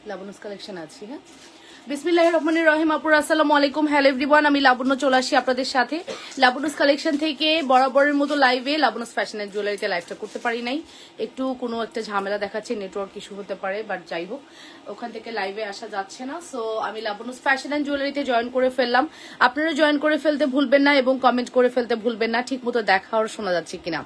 Labanya's collection আছি। হ্যাঁ, বিসমিল্লাহির রহমানির রহিম। আপুরা আসসালামু আলাইকুম। হ্যালো এভরিওয়ান, আমি লাবণ্য চলে আসি আপনাদের সাথে লাবণ্যস কালেকশন থেকে বরাবরের মতো লাইভে। লাবণ্যস ফ্যাশন এন্ড জুয়েলারিতে লাইভটা করতে পারি নাই, একটু কোনো একটা ঝামেলা দেখাচ্ছে, নেটওয়ার্ক ইস্যু হতে পারে, বাট যাই হোক ওখান থেকে লাইভে আসা যাচ্ছে না। সো আমি লাবণ্যস ফ্যাশন এন্ড জুয়েলারিতে জয়েন করে ফেললাম। আপনারা জয়েন করে ফেলতে ভুলবেন না এবং কমেন্ট করে ফেলতে ভুলবেন না, ঠিক মতো দেখা আর শোনা যাচ্ছে কিনা,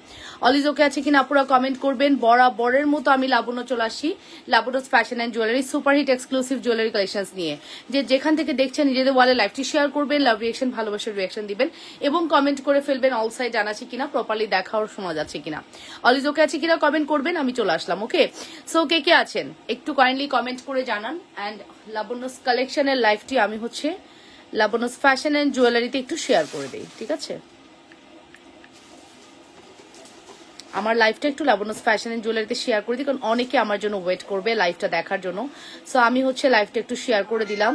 অলিজ ওকে আছে কিনা আপুরা কমেন্ট করবেন। বরাবরের মতো আমি লাবণ্য চলে আসি Labanya's fashion and jewellery superhit exclusive jewellery collections নিয়ে। যে যেখান থেকে দেখছেন নিজেদের ওয়ালে লাইভটি শেয়ার করবেন, লাভ রিয়েকশন ভালোবাসার রিয়েকশন দিবেন এবং কমেন্ট করে ফেলবেন অল সাইড জানাচ্ছি কিনা, প্রপারলি দেখা আর শোনা যাচ্ছে কিনা, অলিজ ওকে আছে কিনা কমেন্ট করবেন। আমি চলে আসলাম। ওকে, সো কে কে আছেন একটু কাইন্ডলি কমেন্ট করে জানান। অ্যান্ড লাবণ্যস কালেকশনের লাইভটি আমি হচ্ছে লাবণ্যস ফ্যাশন এন্ড জুয়েলারিতে একটু শেয়ার করে দিই, ঠিক আছে? আমার লাইভটা একটু লাবণ্যস ফ্যাশন এন্ড জুয়েলারিতে শেয়ার করে দিই, কারণ অনেকে আমার জন্য ওয়েট করবে লাইভটা দেখার জন্য। সো আমি হচ্ছে লাইভটা একটু শেয়ার করে দিলাম।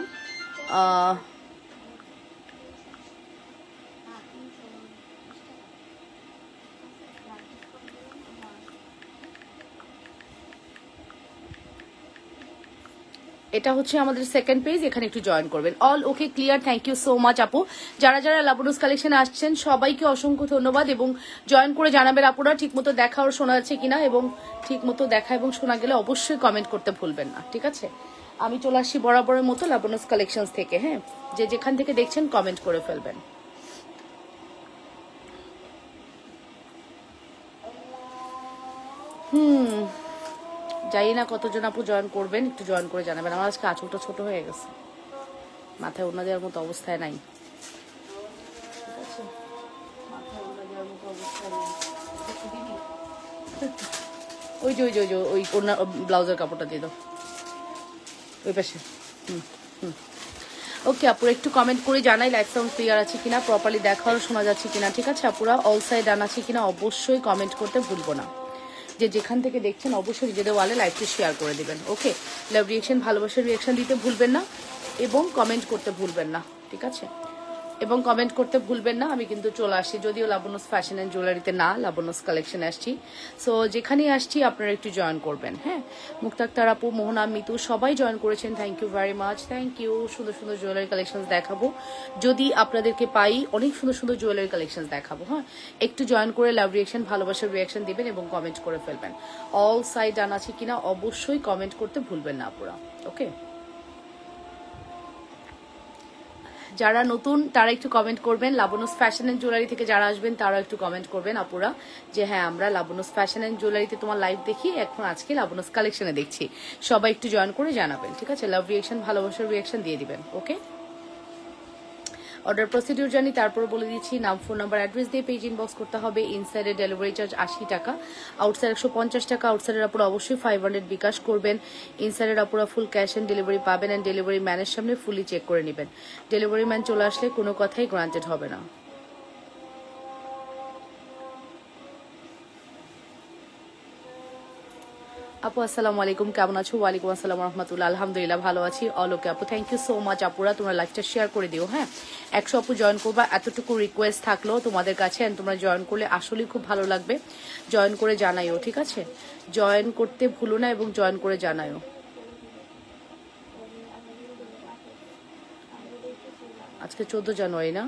এটা হচ্ছে আমাদের সেকেন্ড পেজ, এখানে একটু জয়েন করবেন। All okay, clear, thank you so much আপু। যারা যারা লাবণ্যস কালেকশনে আসছেন সবাইকে অসংখ্য ধন্যবাদ এবং জয়েন করে জানাবেন আপুরা ঠিকমতো দেখা আর শোনা যাচ্ছে কিনা, এবং ঠিকমতো দেখা এবং শোনা গেলে অবশ্যই কমেন্ট করতে ভুলবেন না, ঠিক আছে? আমি চলে আসছি বরাবরের মতো লাবণ্যস কালেকশনস থেকে। হ্যাঁ, যে যেখান থেকে দেখছেন কমেন্ট করে ফেলবেন। জানি না কতজন আপু জয়েন করবেন, একটু জয়েন করে জানাবেন। আমার আজকে আঁচলটা ছোট হয়ে গেছে, মাথায় ওড়না দেওয়ার মতো অবস্থায় নাই, ঠিক আছে? মাথায় ওড়না দেওয়ার মতো অবস্থায় নাই। ওই যে ওই যে ওই যে ওই ওড়না ব্লাউজের কাপড়টা দিয়ে দাও ওই পাশে। ওকে আপুরা, একটু কমেন্ট করে জানাই লাইভ সাউন্ড ক্লিয়ার আছে কিনা, প্রপারলি দেখাও শোনা যাচ্ছে কিনা, ঠিক আছে আপুরা? অল সাইড ডান আছে কিনা অবশ্যই কমেন্ট করতে ভুলবো না। যে যেখান থেকে দেখছেন অবশ্যই নিজেদের ওয়ালে লাইভটি শেয়ার করে দিবেন। ওকে, লাভ রিয়েকশন ভালোবাসার রিয়েকশন দিতে ভুলবেন না এবং কমেন্ট করতে ভুলবেন না, ঠিক আছে? এবং কমেন্ট করতে ভুলবেন না। আমি কিন্তু চলে আসছি, যদিও লাবণ্যস ফ্যাশন এন্ড জুয়েলারিতে না, লাবণ্যস কালেকশনে আসছি। সো যেখানেই আসছি আপনারা একটু জয়েন করবেন। হ্যাঁ, মুক্তাক্তার আপু, মোহনা, মিতু সবাই জয়েন করেছেন, thank you very much, thank you. সুন্দর সুন্দর জুয়েলারি কালেকশন দেখাবো যদি আপনাদেরকে পাই, অনেক সুন্দর সুন্দর জুয়েলারি কালেকশন দেখাবো। হ্যাঁ, একটু জয়েন করে লাভ রিয়েকশন ভালোবাসার রিয়েকশন দিবেন এবং কমেন্ট করে ফেলবেন। অল সাইড ডান আছে কিনা অবশ্যই কমেন্ট করতে ভুলবেন না আপুরা। ওকে, যারা নতুন তারা একটু কমেন্ট করবেন। লাবণ্যস ফ্যাশন এন্ড জুয়েলারি থেকে যারা আসবেন তারা একটু কমেন্ট করবেন আপুরা, যে হ্যাঁ আমরা লাবণ্যস ফ্যাশন এন্ড জুয়েলারিতে তোমার লাইভ দেখি, এখন আজকে লাবণ্যস কালেকশনে দেখছি। সবাই একটু জয়েন করে জানাবেন, ঠিক আছে? লাভ রিয়েকশন ভালোবাসার রিয়েকশন দিয়ে দিবেন। ওকে, অর্ডার প্রসিডিউর জানি, তারপর বলে দিচ্ছি। নাম, ফোন নাম্বার, অ্যাড্রেস দিয়ে পেজ ইনবক্স করতে হবে। ইনসাইডের ডেলিভারি চার্জ 80 টাকা, আউটসাইড 150 টাকা। আউটসাইডের আপুরা অবশ্যই 500 বিকাশ করবেন। ইনসাইডের আপুরা ফুল ক্যাশ অন ডেলিভারি পাবেন, অ্যান্ড ডেলিভারি ম্যানের সামনে ফুলি চেক করে নেবেন। ডেলিভারি ম্যান চলে আসলে কোনো কথাই গ্রান্টেড হবে না। আপু আসসালামু আলাইকুম, কেমন আছো? ওয়ালাইকুম আসসালাম রহমতুল্লাহ, আলহামদুলিল্লাহ ভালো আছি। অল ওকে আপু, থ্যাংক ইউ সো মাচ আপুরা, তোমরা লাইভটা শেয়ার করে দিও। হ্যাঁ, 100 আপু জয়েন করবা, এতটুকু রিকোয়েস্ট থাকলো তোমাদের কাছে। তোমরা জয়েন করলে আসলেই খুব ভালো লাগবে। জয়েন করে জানাইও, ঠিক আছে? জয়েন করতে ভুলো না এবং জয়েন করে জানাইও। আজকে 14 জানুয়ারি না?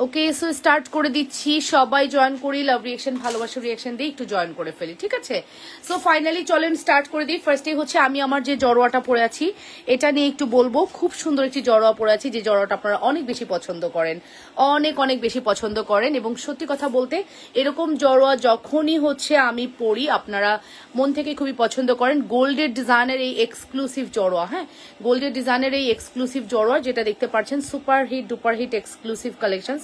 ওকে, সো স্টার্ট করে দিচ্ছি। সবাই জয়েন করি, লাভ রিয়েকশন ভালোবাসার রিয়েকশন দিয়ে একটু জয়েন করে ফেলি, ঠিক আছে? সো ফাইনালি চলেন স্টার্ট করে দিই। ফার্স্টে হচ্ছে আমি আমার যে জড়োয়াটা পরে আছি এটা নিয়ে একটু বলবো। খুব সুন্দর একটি জড়োয়া পরে আছি, যে জড়োয়াটা আপনারা অনেক বেশি পছন্দ করেন, অনেক অনেক বেশি পছন্দ করেন। এবং সত্যি কথা বলতে এরকম জড়োয়া যখনই হচ্ছে আমি পরি আপনারা মন থেকে খুবই পছন্দ করেন। গোল্ডের ডিজাইনের এই এক্সক্লুসিভ জড়োয়া, হ্যাঁ গোল্ডের ডিজাইনের এই এক্সক্লুসিভ জড়োয়া যেটা দেখতে পাচ্ছেন, super hit duper hit exclusive collection.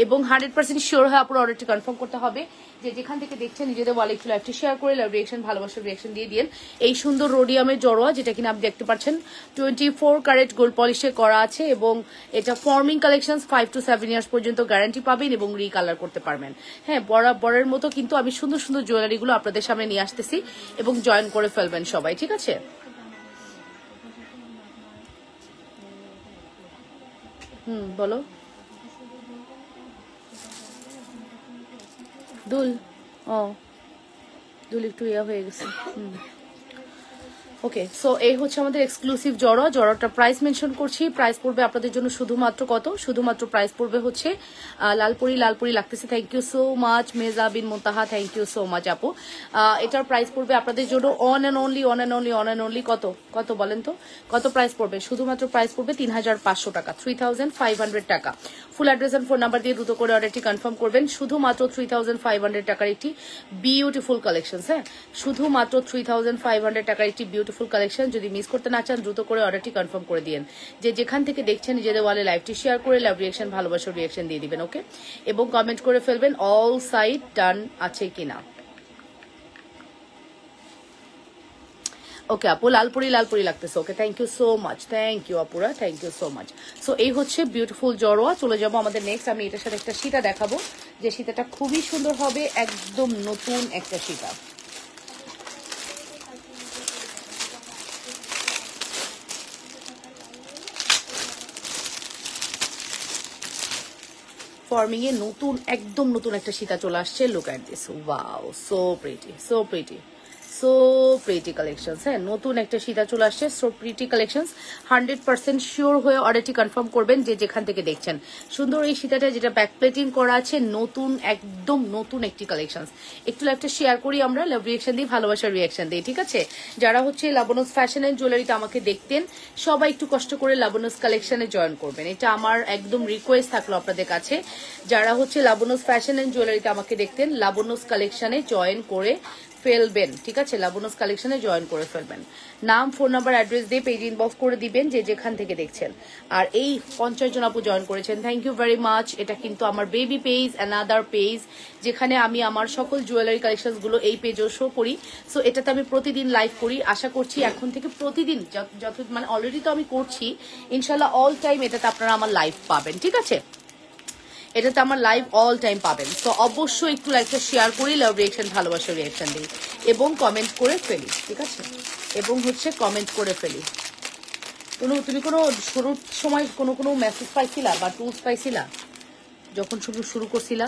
এবং 100% শিওর হয়ে আপনার অর্ডারটি কনফার্ম করতে হবে। যে যেখান থেকে দেখছেন নিজেদের ওয়ালে একটু লাইভটি শেয়ার করে লাভ রিয়েকশন ভালোবাসার রিয়েকশন দিয়ে দিন। এই সুন্দর রোডিয়ামের জড়োয়া যেটা কিনা আপনি দেখতে পাচ্ছেন 24 ক্যারেট গোল্ড পলিশে করা আছে, এবং এটা ফর্মিং কালেকশন 5 to 7 ইয়ার্স পর্যন্ত গ্যারান্টি পাবেন এবং রিকালার করতে পারবেন। হ্যাঁ, বরাবরের মতো কিন্তু আমি সুন্দর সুন্দর জুয়েলারিগুলো আপনাদের সামনে নিয়ে আসতেছি এবং জয়েন করে ফেলবেন সবাই, ঠিক আছে? বলো। দুল, ও দুল একটু ইয়া হয়ে গেছে। ওকে, সো এই হচ্ছে আমাদের এক্সক্লুসিভ জড়োটা প্রাইস মেনশন করছি। প্রাইস পড়বে আপনাদের জন্য শুধুমাত্র কত? শুধুমাত্র প্রাইস পড়বে হচ্ছে লালপুরি লাগতেছে। Thank you so much Meza bin Motaha, thank you so much আপু। এটার প্রাইস পড়বে আপনাদের জন্য অন অ্যান্ড অনলি কত বলেন তো, কত প্রাইস পড়বে? শুধুমাত্র প্রাইস পড়বে 3500 টাকা, 3500 টাকা। Full address and phone number দিয়ে দ্রুত করে অর্ডারটি কনফার্ম করবেন। শুধুমাত্র 3500 টাকার একটি বিউটিফুল কালেকশন। হ্যাঁ, শুধুমাত্র 3500 টাকার একটি বিউটিফুল কালেকশন। যদি মিস করতে না চান দ্রুত করে অর্ডারটি কনফার্ম করে দিন। যে যেখান থেকে দেখছেন নিজেদের ওয়ালে লাইভটি শেয়ার করে লাভ রিয়াকশন, ভালোবাসার রিয়াকশন দিয়ে দিবেন। ওকে, এবং কমেন্ট করে ফেলবেন অল সাইড ডান আছে কিনা। ওকে আপু, লালপুরি লাগতেছে। Okay, thank you so much, thank you আপুরা, thank you so much. So এই হচ্ছে বিউটিফুল জড়োয়া। চলে যাবো আমাদের নেক্সট। আমি এটার সাথে একটা সীতা দেখাবো, যে সীতাটা খুবই সুন্দর হবে, একদম নতুন একটা সীতা। ফর্মিং এ নতুন, একদম নতুন একটা সীতা চলে আসছে। Look at this, wow, so pretty, so pretty, so pretty collections. হ্যাঁ, নতুন একটা সীতা চলে আসছে, সো প্রিটি কালেকশনস। 100% শিওর হয়ে অর্ডারটি কনফার্ম করবেন যে যেখান থেকে দেখছেন। সুন্দর এই সীতাটা, যেটা ব্যাক প্লেটিং করা আছে, নতুন, একদম নতুন একটি কালেকশনস। একটু লাইভটা শেয়ার করি, আমরা লাভ রিয়াকশন দিই, ভালোবাসার রিয়াকশন দিই, ঠিক আছে? যারা হচ্ছে লাবণ্যস ফ্যাশন এন্ড জুয়েলারিতে আমাকে দেখতেন, সবাই একটু কষ্ট করে লাবণ্যস কালেকশনে জয়েন করবেন। এটা আমার একদম রিকোয়েস্ট থাকলো আপনাদের কাছে। যারা হচ্ছে লাবণ্যস ফ্যাশন এন্ড জুয়েলারিতে আমাকে দেখতেন, লাবণ্যস কালেকশনে জয়েন করে ফেলবেন, ঠিক আছে? লাবণ্যস কালেকশনে জয়েন করে ফেলবেন। নাম, ফোন নাম্বার, অ্যাড্রেস দিয়ে পেজ ইনবক্স করে দিবেন যে যেখান থেকে দেখছেন। আর এই 50 জন আপু জয়েন করেছেন, থ্যাংক ইউ ভেরি মাচ। এটা কিন্তু আমার বেবি পেজ, অ্যানাদার পেজ, যেখানে আমি আমার সকল জুয়েলারি কালেকশন গুলো এই পেজও শো করি। সো এটাতে আমি প্রতিদিন লাইভ করি। আশা করছি এখন থেকে প্রতিদিন যত মানে অলরেডি তো আমি করছি, ইনশাল্লাহ অল টাইম এটাতে আপনারা আমার লাইভ পাবেন, ঠিক আছে? এটাতে আমার লাইভ অল টাইম পাবেন। তো অবশ্যই একটু লাইভটা শেয়ার করি, লাভ রিয়াকশন, ভালোবাসার রিয়াকশন দিই, এবং কমেন্ট করে ফেলি, ঠিক আছে? এবং হচ্ছে কমেন্ট করে ফেলি। তুমি কোনো শুরুর সময় কোনো মেসেজ পাইছিলা বা টুলস পাইছিলা যখন শুরু করছিলা?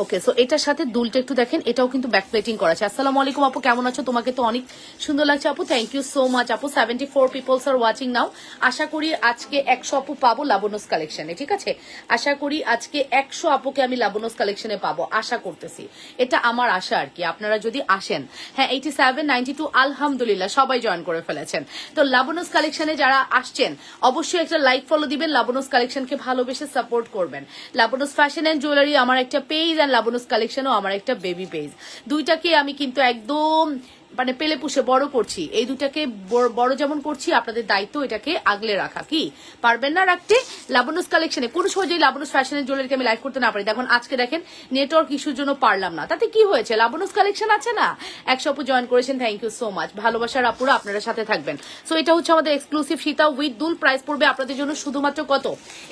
ওকে, সো এটার সাথে দুলটা একটু দেখেন, এটাও কিন্তু ব্যাক প্লেটিং করা আছে। আসসালামু আলাইকুম আপু, কেমন আছো? তোমাকে তো অনেক সুন্দর লাগছে আপু, থ্যাংক ইউ সো মাচ আপু। 74 পিপলস আর ওয়াচিং নাও। আশা করি আজকে 100 আপু পাবো লাবণ্যস কালেকশনে, ঠিক আছে? আশা করি আজকে 100 আপুকে আমি লাবণ্যস কালেকশনে পাবো, আশা করতেছি। এটা আমার আশা আর কি, আপনারা যদি আসেন। হ্যাঁ, 87, 92 আলহামদুলিল্লাহ সবাই জয়েন করে ফেলেছেন। তো লাবণ্যস কালেকশনে যারা আসছেন অবশ্যই একটা লাইক ফলো দিবেন, লাবণ্যস কালেকশনকে ভালোবেসে সাপোর্ট করবেন। লাবণ্যস ফ্যাশন এন্ড জুয়েলারি আমার একটা পেজ, লাবণ্যস কালেকশনও আমার একটা বেবি পেজ। দুইটাকে আমি কিন্তু একদম মানে পেলে পুষে বড় করছি। এই দুটাকে বড় যেমন করছি, আপনাদের দায়িত্ব এটাকে আগলে রাখা। কি পারবেন না রাখতে? লাবণ্যস কালেকশনে কোনো সময় যদি লাবণ্যস ফ্যাশনের জুয়েলারিকে আমি লাইভ করতে না পারি, দেখুন আজকে দেখেন নেটওয়ার্ক ইস্যুর জন্য পারলাম না, তাতে কি হয়েছে? লাবণ্যস কালেকশন আছে না, 100 আপু জয়েন করেছেন, থ্যাংক ইউ সো মাচ। ভালোবাসার আপুরা আপনারা সাথে থাকবেন। সো এটা হচ্ছে আমাদের এক্সক্লুসিভ সীতা উইথ দুল। প্রাইস পড়বে আপনাদের জন্য শুধুমাত্র কত?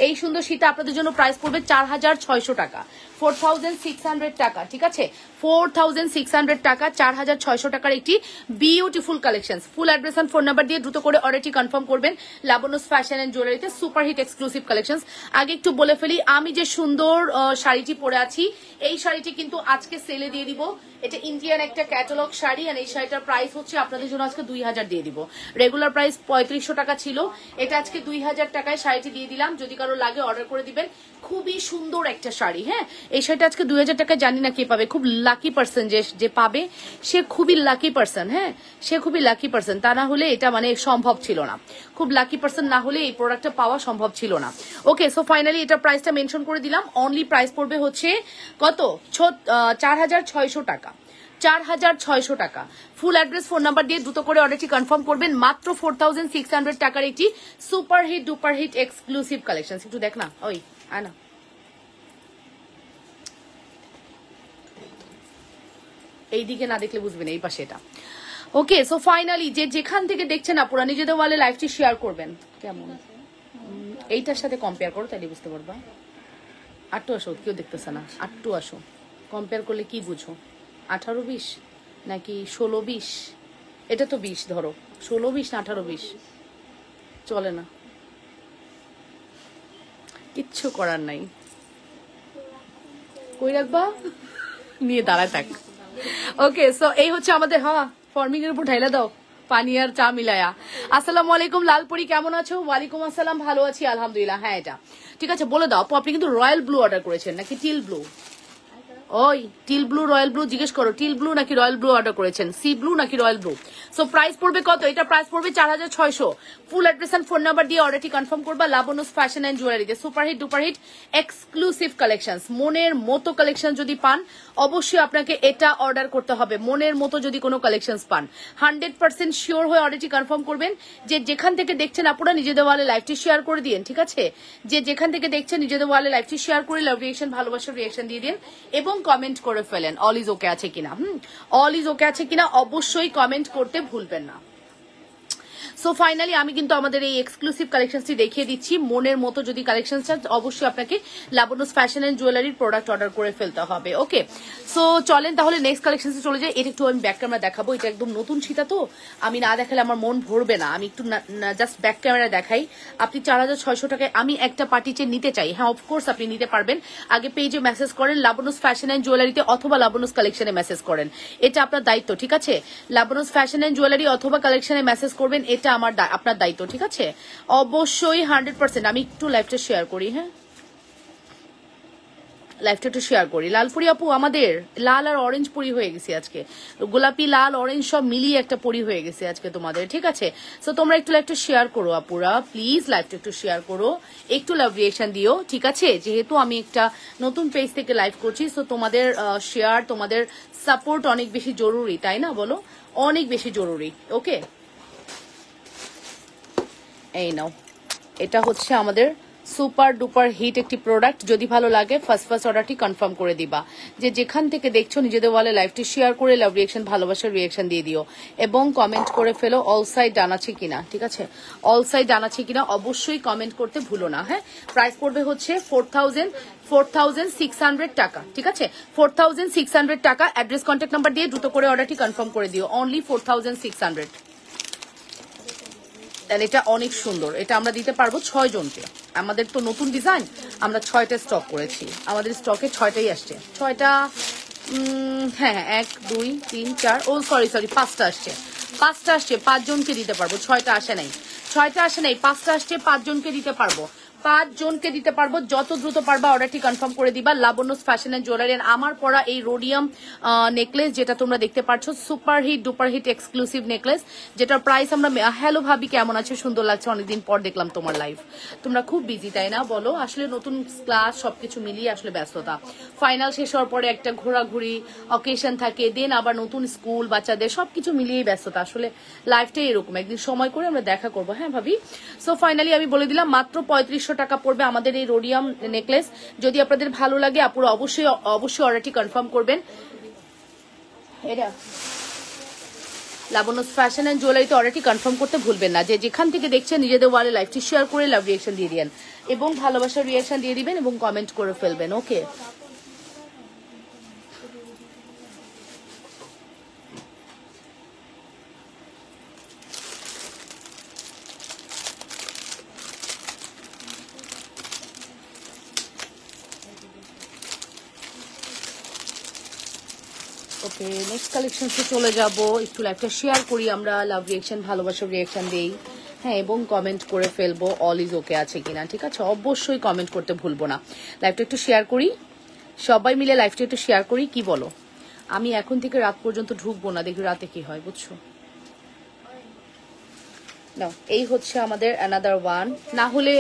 এই সুন্দর সীতা আপনাদের জন্য প্রাইস পড়বে 4600 টাকা, 4600 টাকা, ঠিক আছে? 4600 টাকা, 4600 টাকার একটি beautiful collection. Full address and phone number দিয়ে দ্রুত করে অর্ডারটি কনফার্ম করবেন। লাবণ্যস ফ্যাশন এন্ড জুয়েলারিতে সুপার হিট এক্সক্লুসিভ কালেকশন। আগে একটু বলে ফেলি, আমি যে সুন্দর শাড়িটি পরে আছি, এই শাড়িটি কিন্তু আজকে সেলে দিয়ে দিব। এটা ইন্ডিয়ান একটা ক্যাটালগ শাড়ি, আর এই শাড়িটার প্রাইস হচ্ছে আপনাদের জন্য আজকে 2000 দিয়ে দিব। রেগুলার প্রাইস 3500 টাকা ছিল, এটা আজকে 2000 টাকায় শাড়িটি দিয়ে দিলাম। যদি কারো লাগে অর্ডার করে দিবেন। খুবই সুন্দর একটা শাড়ি। হ্যাঁ, এই শাড়িটা আজকে 2000 টাকায়, জানি না কে পাবে, খুব লাকি পার্সন যে পাবে, সে খুবই লাকি পার্সন। হ্যাঁ, সে খুবই লাকি পার্সন, তা না হলে এটা মানে সম্ভব ছিল না। খুব লাকি পার্সন না হলে এই প্রোডাক্টটা পাওয়া সম্ভব ছিল না। ওকে, সো ফাইনালি এটা প্রাইসটা মেনশন করে দিলাম। অনলি প্রাইস পড়বে হচ্ছে কত? 4600 টাকা, 4600 টাকা। ফুল অ্যাড্রেস ফোন নাম্বার দিয়ে দ্রুত করে অর্ডারটি কনফার্ম করবেন। মাত্র 4600 টাকার একটি super hit duper hit exclusive collection. একটু দেখ না, ওই আনা এইদিকে না দেখলে বুঝবেন, এই পাশে এটা। ওকে, সো ফাইনালি যে যেখান থেকে দেখছেন আপুরা নিজেদের ওয়ালে লাইভটি শেয়ার করবেন। কেমন এইটার সাথে কম্পেয়ার করো, তাহলে বুঝতে পারবা। আটটু আসো, কেউ দেখতেছে না, আটটু আসো। কম্পেয়ার করলে কি বুঝো? 18-20 নাকি 16-20? এটা তো 20 ধরো, 16-20 না 18-20 চলে না, কিচ্ছু করার নাই। কই রাখবা, নিয়ে দাঁড়ায় থাক। ওকে, সো এই হচ্ছে আমাদের, হ্যাঁ ফর্মিং এর উপর ঢাইলা দাও পানি আর চা মিলায়া। আসসালামু আলাইকুম লালপুরি, কেমন আছো? ওয়ালাইকুম আসসালাম, ভালো আছি আলহামদুলিল্লাহ। হ্যাঁ এটা ঠিক আছে, বলে দাও আপু আপনি কিন্তু রয়্যাল ব্লু অর্ডার করেছেন নাকি টিল ব্লু? ওই টিল ব্লু রয়্যাল ব্লু জিজ্ঞেস করো, টিল ব্লু নাকি রয়্যাল ব্লু অর্ডার করেছেন, সি ব্লু নাকি রয়্যাল ব্লু। সো প্রাইস পড়বে কত? এটা প্রাইস পড়বে 4600। Full address and phone number দিয়ে অর্ডারটি কনফার্ম করবা লাবণ্যস ফ্যাশন এন্ড জুয়েলারিতে। সুপারহিট ডুপারহিট এক্সক্লুসিভ কালেকশন, মনের মতো কালেকশন যদি পান অবশ্যই আপনাকে এটা অর্ডার করতে হবে। মনের মতো যদি কোনো কালেকশন পান 100% শিওর হয়ে অর্ডারটি কনফার্ম করবেন। যে যেখান থেকে দেখছেন আপনারা নিজেদের ওয়ালে লাইভটি শেয়ার করে দিন, ঠিক আছে? যে যেখান থেকে দেখছেন নিজেদের ওয়ালে লাইভটি শেয়ার করে লাভ রিয়েকশন ভালোবাসার রিয়েকশন দিয়ে দিন এবং কমেন্ট করে ফেলেন অল ইজ ওকে আছে কিনা। অল ইজ ওকে আছে কিনা অবশ্যই কমেন্ট করতে ভুলবেন না। সো ফাইনালি আমি কিন্তু আমাদের এই এক্সক্লুসিভ কালেকশনটি দেখিয়ে দিচ্ছি। মনের মতো যদি কালেকশন চান অবশ্যই আপনাকে লাবণ্যস ফ্যাশন এন্ড জুয়েলারির প্রোডাক্ট অর্ডার করে ফেলতে হবে। ওকে, সো চলেন তাহলে নেক্সট কালেকশনে চলে যাই। এটা একটু আমি ব্যাক ক্যামেরা দেখাবো, এটা একদম নতুন সীতা, তো আমি না দেখালে আমার মন ভরবে না। আমি একটু জাস্ট ব্যাক ক্যামেরা দেখাই। আপনি 4600 টাকায় আমি একটা পার্টি চেন নিতে চাই, হ্যাঁ অফকোর্স আপনি নিতে পারবেন। আগে পেজে মেসেজ করেন লাবণ্যস ফ্যাশন এন্ড জুয়েলারিতে অথবা লাবণ্যস কালেকশনে মেসেজ করেন, এটা আপনার দায়িত্ব, ঠিক আছে? লাবণ্যস ফ্যাশন এন্ড জুয়েলারি অথবা কালেকশনে মেসেজ করবেন, এটা আমার আপনার দায়িত্ব, ঠিক আছে? অবশ্যই 100%। আমি একটু লাইভটা শেয়ার করি, হ্যাঁ লাইভটা একটু শেয়ার করি। লালপুরি আপু আমাদের লাল আর অরেঞ্জ পরি হয়ে গেছে আজকে, গোলাপি লাল অরেঞ্জ সব মিলিয়ে একটা পরি হয়ে গেছে আজকে তোমাদের, ঠিক আছে? সো তোমরা একটু লাইভটা শেয়ার করো আপুরা, প্লিজ লাইভটা একটু শেয়ার করো, একটু লাভ রিয়েকশন দিও, ঠিক আছে? যেহেতু আমি একটা নতুন পেজ থেকে লাইভ করছি, সো তোমাদের শেয়ার তোমাদের সাপোর্ট অনেক বেশি জরুরি, তাই না বলো? অনেক বেশি জরুরি। ওকে, এই নাও, এটা হচ্ছে আমাদের সুপার ডুপার হিট একটি প্রোডাক্ট। যদি ভালো লাগে ফার্স্ট অর্ডারটি কনফার্ম করে দিবা। যে যেখান থেকে দেখছো নিজেদের ওয়ালে লাইভটি শেয়ার করে লাভ রিয়েকশন ভালোবাসার রিয়েকশন দিয়ে দিও এবং কমেন্ট করে ফেলো অল সাইড ডান আছে কিনা, ঠিক আছে? অল সাইড ডান আছে কিনা অবশ্যই কমেন্ট করতে ভুলো না। হ্যাঁ, প্রাইস পড়বে হচ্ছে 4600 টাকা, ঠিক আছে? 4600 টাকা। অ্যাড্রেস কন্ট্যাক্ট নাম্বার দিয়ে দ্রুত করে অর্ডারটি কনফার্ম করে দিও, অনলি 4600। এটা অনেক সুন্দর, এটা আমরা দিতে পারবো 6 জনকে। আমাদের তো নতুন ডিজাইন, আমরা 6টা স্টক করেছি, আমাদের স্টকে 6টাই আসছে। 6টা, হ্যাঁ 1 2 3 4, ও সরি 5টা আসছে। 5টা আসছে, 5 জনকে দিতে পারবো। 6টা আসে নাই, 6টা আসে নাই, 5টা আসছে, 5 জনকে দিতে পারবো। 5 জনকে দিতে পারবো। যত দ্রুত পারবা অর্ডারটি কনফার্ম করে দিবা। লাবণ্যস ফ্যাশন এন্ড জুয়েলারি আমার পরা এই রোডিয়াম নেকলেস যেটা তোমরা দেখতে পাচ্ছ, super hit duper hit exclusive necklace, যেটার প্রাইস আমরা, হ্যালো ভাবি কেমন আছে, সুন্দর লাগছে, অনেকদিন পর দেখলাম তোমার লাইভ। তোমরা খুব বিজি তাই না বলো? আসলে নতুন ক্লাস সবকিছু মিলিয়ে আসলে ব্যস্ততা, ফাইনাল শেষ হওয়ার পরে একটা ঘোরাঘুরি অকেশন থাকে, দেন আবার নতুন স্কুল বাচ্চাদের সবকিছু মিলিয়েই ব্যস্ততা। আসলে লাইফটাই এরকম, একদিন সময় করে আমরা দেখা করবো, হ্যাঁ ভাবি? সো ফাইনালি আমি বলে দিলাম মাত্র 3500 টাকা পড়বে আমাদের এই রোডিয়াম নেকলেস। যদি আপনাদের ভালো লাগে আপুরা অবশ্যই অর্ডারটি কনফার্ম করবেন। এটা লাবণ্যস ফ্যাশন এন্ড জুয়েলারিতে অর্ডারটি কনফার্ম করতে ভুলবেন না। যে যেখান থেকে দেখছেন নিজেদের ওয়ালে লাইভটি শেয়ার করে লাভ রিয়েকশন দিয়ে দিবেন এবং ভালোবাসার রিয়েকশন দিয়ে দিবেন এবং কমেন্ট করে ফেলবেন। ওকে, ওকে নেক্সট কালেকশনসে চলে যাব। একটু লাইভটা শেয়ার করি, আমরা লাভ রিয়েকশন ভালোবাসার রিয়েকশন দেই, হ্যাঁ এবং কমেন্ট করে ফেলবো অল ইজ ওকে আছে কিনা, ঠিক আছে? অবশ্যই কমেন্ট করতে ভুলবো না। লাইভটা একটু শেয়ার করি, সবাই মিলে লাইভটা একটু শেয়ার করি, কি বলো? আমি এখন থেকে রাত পর্যন্ত ঢুকবো না, দেখি রাতে কি হয়, বুঝছো? নাও, এই হচ্ছে আমাদের অ্যানাদার ওয়ান, না হলে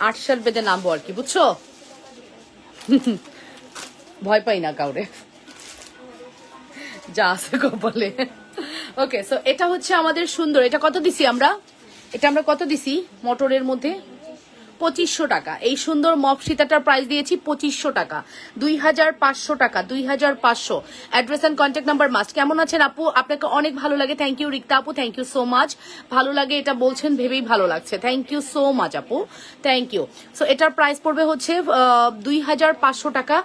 8 সাল বেঁধে নামবো আর কি, বুঝছো? ভয় পাই না কাউরে, যা আছে কপালে। ওকে, সো এটা হচ্ছে আমাদের সুন্দর, এটা কত দিছি আমরা? এটা আমরা কত দিছি? মোটরের মধ্যে 2500 টাকা। এই সুন্দর মপ সীতাটার প্রাইস দিয়েছি 2500 টাকা, 2500 টাকা, 2500। Address and contact number must. কেমন আছেন আপু? আপনাকে অনেক ভালো লাগে, থ্যাংক ইউ রিক্তা আপু, থ্যাংক ইউ সো মাচ। ভালো লাগে এটা বলছেন ভেবেই ভালো লাগছে, থ্যাংক ইউ সো মাচ আপু, থ্যাংক ইউ। সো এটার প্রাইস পড়বে হচ্ছে 2500 টাকা।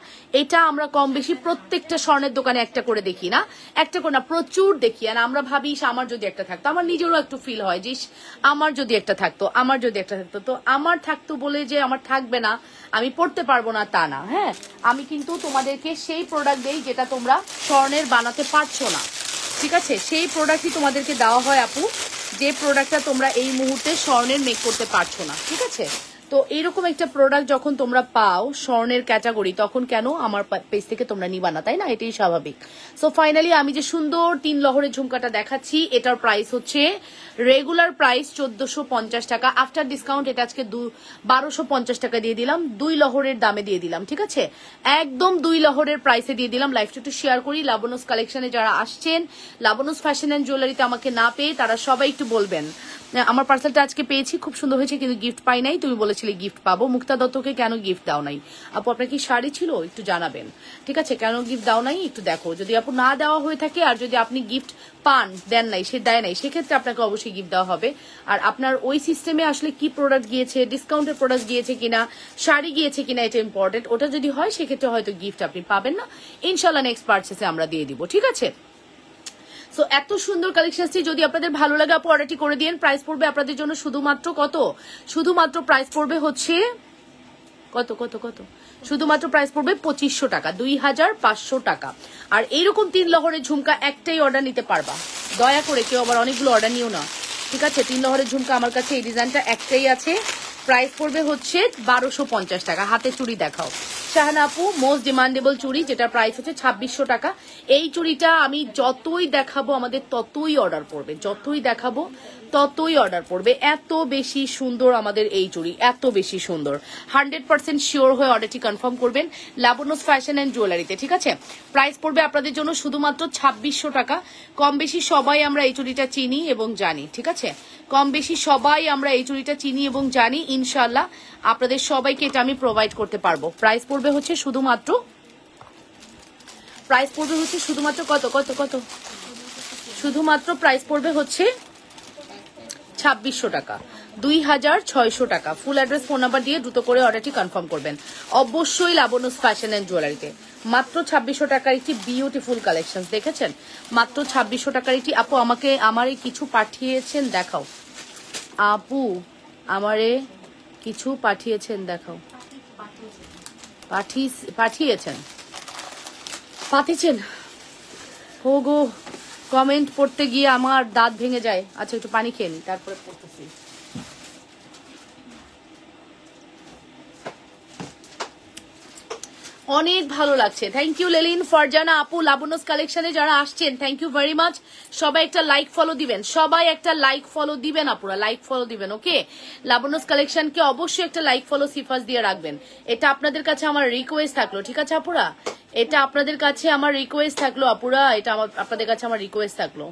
এটা আমরা কম বেশি প্রত্যেকটা স্বর্ণের দোকানে একটা করে দেখি না, একটা করে না, প্রচুর দেখি। আর আমরা ভাবি আমার যদি একটা থাকতো, আমার নিজেরও একটু ফিল হয় যে আমার যদি একটা থাকতো, আমার যদি একটা থাকতো। তো আমার থাকতো বলে যে আমার থাকবে না, আমি পড়তে পারবো না তা না। হ্যাঁ, আমি কিন্তু তোমাদেরকে সেই প্রোডাক্ট দেই যেটা তোমরা স্বর্ণের বানাতে পারছো না, ঠিক আছে? সেই প্রোডাক্টই তোমাদেরকে দেওয়া হয় আপু, যে প্রোডাক্টটা তোমরা এই মুহূর্তে স্বর্ণের মেক করতে পারছো না, ঠিক আছে? তো এইরকম একটা প্রোডাক্ট যখন তোমরা পাও স্বর্ণের ক্যাটাগরি, তখন কেন আমার পেজ থেকে তোমরা নিবা না, তাই না? এটাই স্বাভাবিক। সো ফাইনালি আমি যে সুন্দর 3 লহরের ঝুমকাটা দেখাচ্ছি, এটার প্রাইস হচ্ছে রেগুলার প্রাইস 1450 টাকা। আফটার ডিসকাউন্ট এটা আজকে 1250 টাকা দিয়ে দিলাম, 2 লহরের দামে দিয়ে দিলাম, ঠিক আছে? একদম 2 লহরের প্রাইসে দিয়ে দিলাম। লাইভটা একটু শেয়ার করি। লাবণ্যস কালেকশনে যারা আসছেন, লাবণ্যস ফ্যাশন এন্ড জুয়েলারিতে আমাকে না পেয়ে তারা সবাই একটু বলবেন আমার পার্সেলটা আজকে পেয়েছি, খুব সুন্দর হয়েছে, কিন্তু গিফট পাই নাই। তুমি বলেছিলে গিফট পাবো। মুক্তা দত্তকে কেন গিফট দাও নাই আপু? আপনার কি শাড়ি ছিল? একটু জানাবেন, ঠিক আছে? কেন গিফট দাও নাই একটু দেখো। যদি আপু না দেওয়া হয়ে থাকে, আর যদি আপনি গিফট পান, দেন নাই, সে দেয় নাই, সেক্ষেত্রে আপনাকে অবশ্যই গিফট দেওয়া হবে। আর আপনার ওই সিস্টেমে আসলে কি প্রোডাক্ট গিয়েছে, ডিসকাউন্টের প্রোডাক্ট গিয়েছে কিনা, শাড়ি গিয়েছে কিনা, এটা ইম্পর্টেন্ট। ওটা যদি হয় সেক্ষেত্রে হয়তো গিফট আপনি পাবেন না, ইনশাল্লাহ নেক্সট পারচেসে আমরা দিয়ে দিব, ঠিক আছে? সো এত সুন্দর কালেকশনটি যদি আপনাদের ভালো লাগে আপু অর্ডারটি করে দিন। প্রাইস পড়বে আপনাদের জন্য শুধুমাত্র কত? শুধুমাত্র প্রাইস পড়বে হচ্ছে কত কত কত? শুধুমাত্র প্রাইস পড়বে 2500 টাকা, 2500 টাকা। আর এইরকম 3 লহরের ঝুমকা একটাই অর্ডার নিতে পারবা, দয়া করে কেউ আবার অনেকগুলো অর্ডার নিও না, ঠিক আছে? 3 লহরের ঝুমকা আমার কাছে এই ডিজাইনটা একটাই আছে। প্রাইস পড়বে হচ্ছে 1250 টাকা। হাতে চুড়ি দেখাও শাহানা আপু, মোস্ট ডিমান্ডেবল চুড়ি, যেটা প্রাইস হচ্ছে 2600 টাকা। এই চুড়িটা আমি যতই দেখাবো আমাদের ততই অর্ডার পড়বে, যতই দেখাবো ততই অর্ডার পড়বে। এত বেশি সুন্দর আমাদের এই চুড়ি, এত বেশি সুন্দর। 100% শিওর হয়ে অর্ডারটি কনফার্ম করবেন লাবণ্যস ফ্যাশন এন্ড জুয়েলারিতে, ঠিক আছে? প্রাইস পড়বে আপনাদের জন্য শুধুমাত্র 2600 টাকা। কম বেশি সবাই আমরা এই চুড়িটা চিনি এবং জানি, ঠিক আছে? কম বেশি সবাই আমরা এই চুড়িটা চিনি এবং জানি। ইনশাল্লাহ আপনাদের সবাইকে এটা আমি প্রোভাইড করতে পারবো। প্রাইস পড়বে হচ্ছে শুধুমাত্র, প্রাইস পড়বে হচ্ছে শুধুমাত্র কত কত কত? শুধুমাত্র প্রাইস পড়বে হচ্ছে 2600 টাকা, 2600 টাকা। ফুল অ্যাড্রেস ফোন নাম্বার দিয়ে দ্রুত করে অর্ডারটি কনফার্ম করবেন অবশ্যই লাবণ্যস ফ্যাশন এন্ড জুয়েলারিতে। মাত্র 2600 টাকার একটি বিউটিফুল কালেকশন দেখেছেন, মাত্র 2600 টাকার একটি। আপু আমাকে আমারে কিছু পাঠিয়েছেন দেখাও, আপু আমারে কিছু পাঠিয়েছেন দেখাও। পাঠিয়েছেন পাঠিয়েছেন হো গো, কমেন্ট পড়তে গিয়ে আমার দাঁত ভেঙে যায়। আচ্ছা একটু পানি খেয়ে নি তারপরে পড়তেছি। অনেক ভালো লাগছে, থ্যাংক ইউ লেলিন, ফারজানা আপু। লাবণ্যস কালেকশনে যারা আসছেন থ্যাংক ইউ ভেরি মাচ। সবাই একটা লাইক ফলো দিবেন, সবাই একটা লাইক ফলো দিবেন আপুরা, লাইক ফলো দিবেন, ওকে? লাবণ্যস কালেকশনকে অবশ্যই একটা লাইক ফলো সিফাস দিয়ে রাখবেন, এটা আপনাদের কাছে আমার রিকোয়েস্ট থাকলো, ঠিক আছে আপুরা? এটা আপনাদের কাছে আমার রিকোয়েস্ট থাকলো আপুরা, এটা আপনাদের কাছে আমার রিকোয়েস্ট থাকলো।